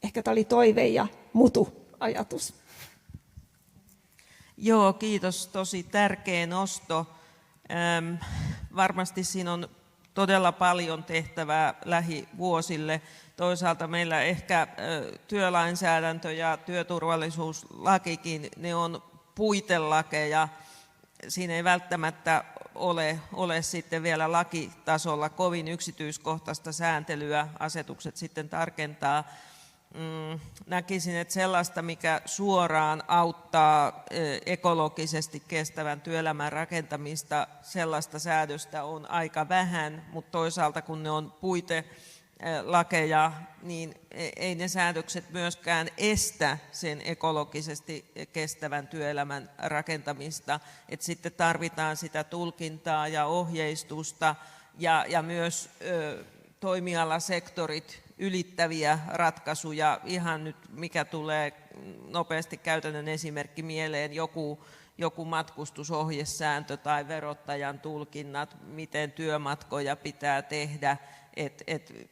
Ehkä tämä oli toive ja mutu-ajatus. Joo, kiitos. Tosi tärkeä nosto. Varmasti siinä on todella paljon tehtävää lähivuosille. Toisaalta meillä ehkä työlainsäädäntö ja työturvallisuuslakikin, ne on puitelakeja. Siinä ei välttämättä ole sitten vielä lakitasolla kovin yksityiskohtaista sääntelyä. Asetukset sitten tarkentaa. Näkisin, että sellaista, mikä suoraan auttaa ekologisesti kestävän työelämän rakentamista, sellaista säädöstä on aika vähän, mutta toisaalta kun ne on puitelakeja, niin ei ne säädökset myöskään estä sen ekologisesti kestävän työelämän rakentamista. Et sitten tarvitaan sitä tulkintaa ja ohjeistusta ja myös toimialasektorit ylittäviä ratkaisuja. Ihan nyt mikä tulee nopeasti käytännön esimerkki mieleen, joku matkustusohjesääntö tai verottajan tulkinnat, miten työmatkoja pitää tehdä.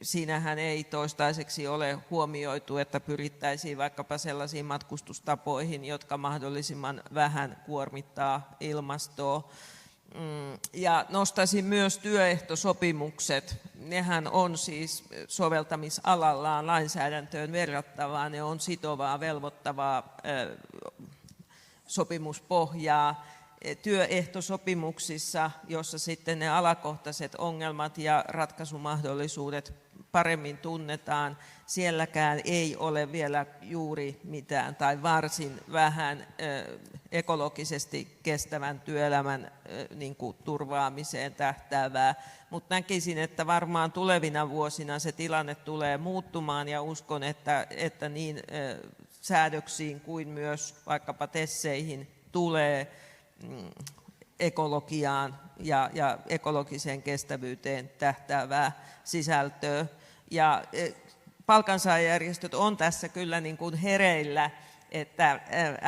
Siinähän ei toistaiseksi ole huomioitu, että pyrittäisiin vaikkapa sellaisiin matkustustapoihin, jotka mahdollisimman vähän kuormittaa ilmastoa. Ja nostaisin myös työehtosopimukset. Nehän on siis soveltamisalallaan lainsäädäntöön verrattavaa, ne on sitovaa, velvoittavaa sopimuspohjaa. Työehtosopimuksissa, jossa sitten ne alakohtaiset ongelmat ja ratkaisumahdollisuudet paremmin tunnetaan, sielläkään ei ole vielä juuri mitään tai varsin vähän ekologisesti kestävän työelämän niin kuin turvaamiseen tähtäävää. Mutta näkisin, että varmaan tulevina vuosina se tilanne tulee muuttumaan ja uskon, että niin säädöksiin kuin myös vaikkapa TESeihin tulee ekologiaan ja ekologiseen kestävyyteen tähtäävää sisältöä. Ja palkansaajajärjestöt on tässä kyllä niin kuin hereillä, että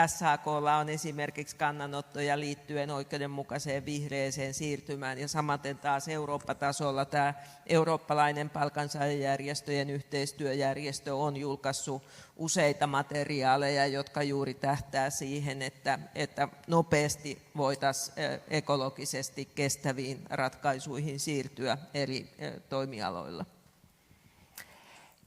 SAK:lla on esimerkiksi kannanottoja liittyen oikeudenmukaiseen vihreäseen siirtymään ja samaten taas Eurooppa-tasolla tämä eurooppalainen palkansaajajärjestöjen yhteistyöjärjestö on julkaissut useita materiaaleja, jotka juuri tähtää siihen, että nopeasti voitaisiin ekologisesti kestäviin ratkaisuihin siirtyä eri toimialoilla.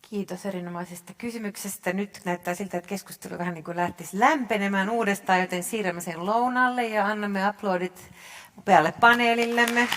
Kiitos erinomaisesta kysymyksestä. Nyt näyttää siltä, että keskustelu vähän niin kuin lähtisi lämpenemään uudestaan, joten siirrämme sen lounaalle ja annamme aplodit upealle paneelillemme.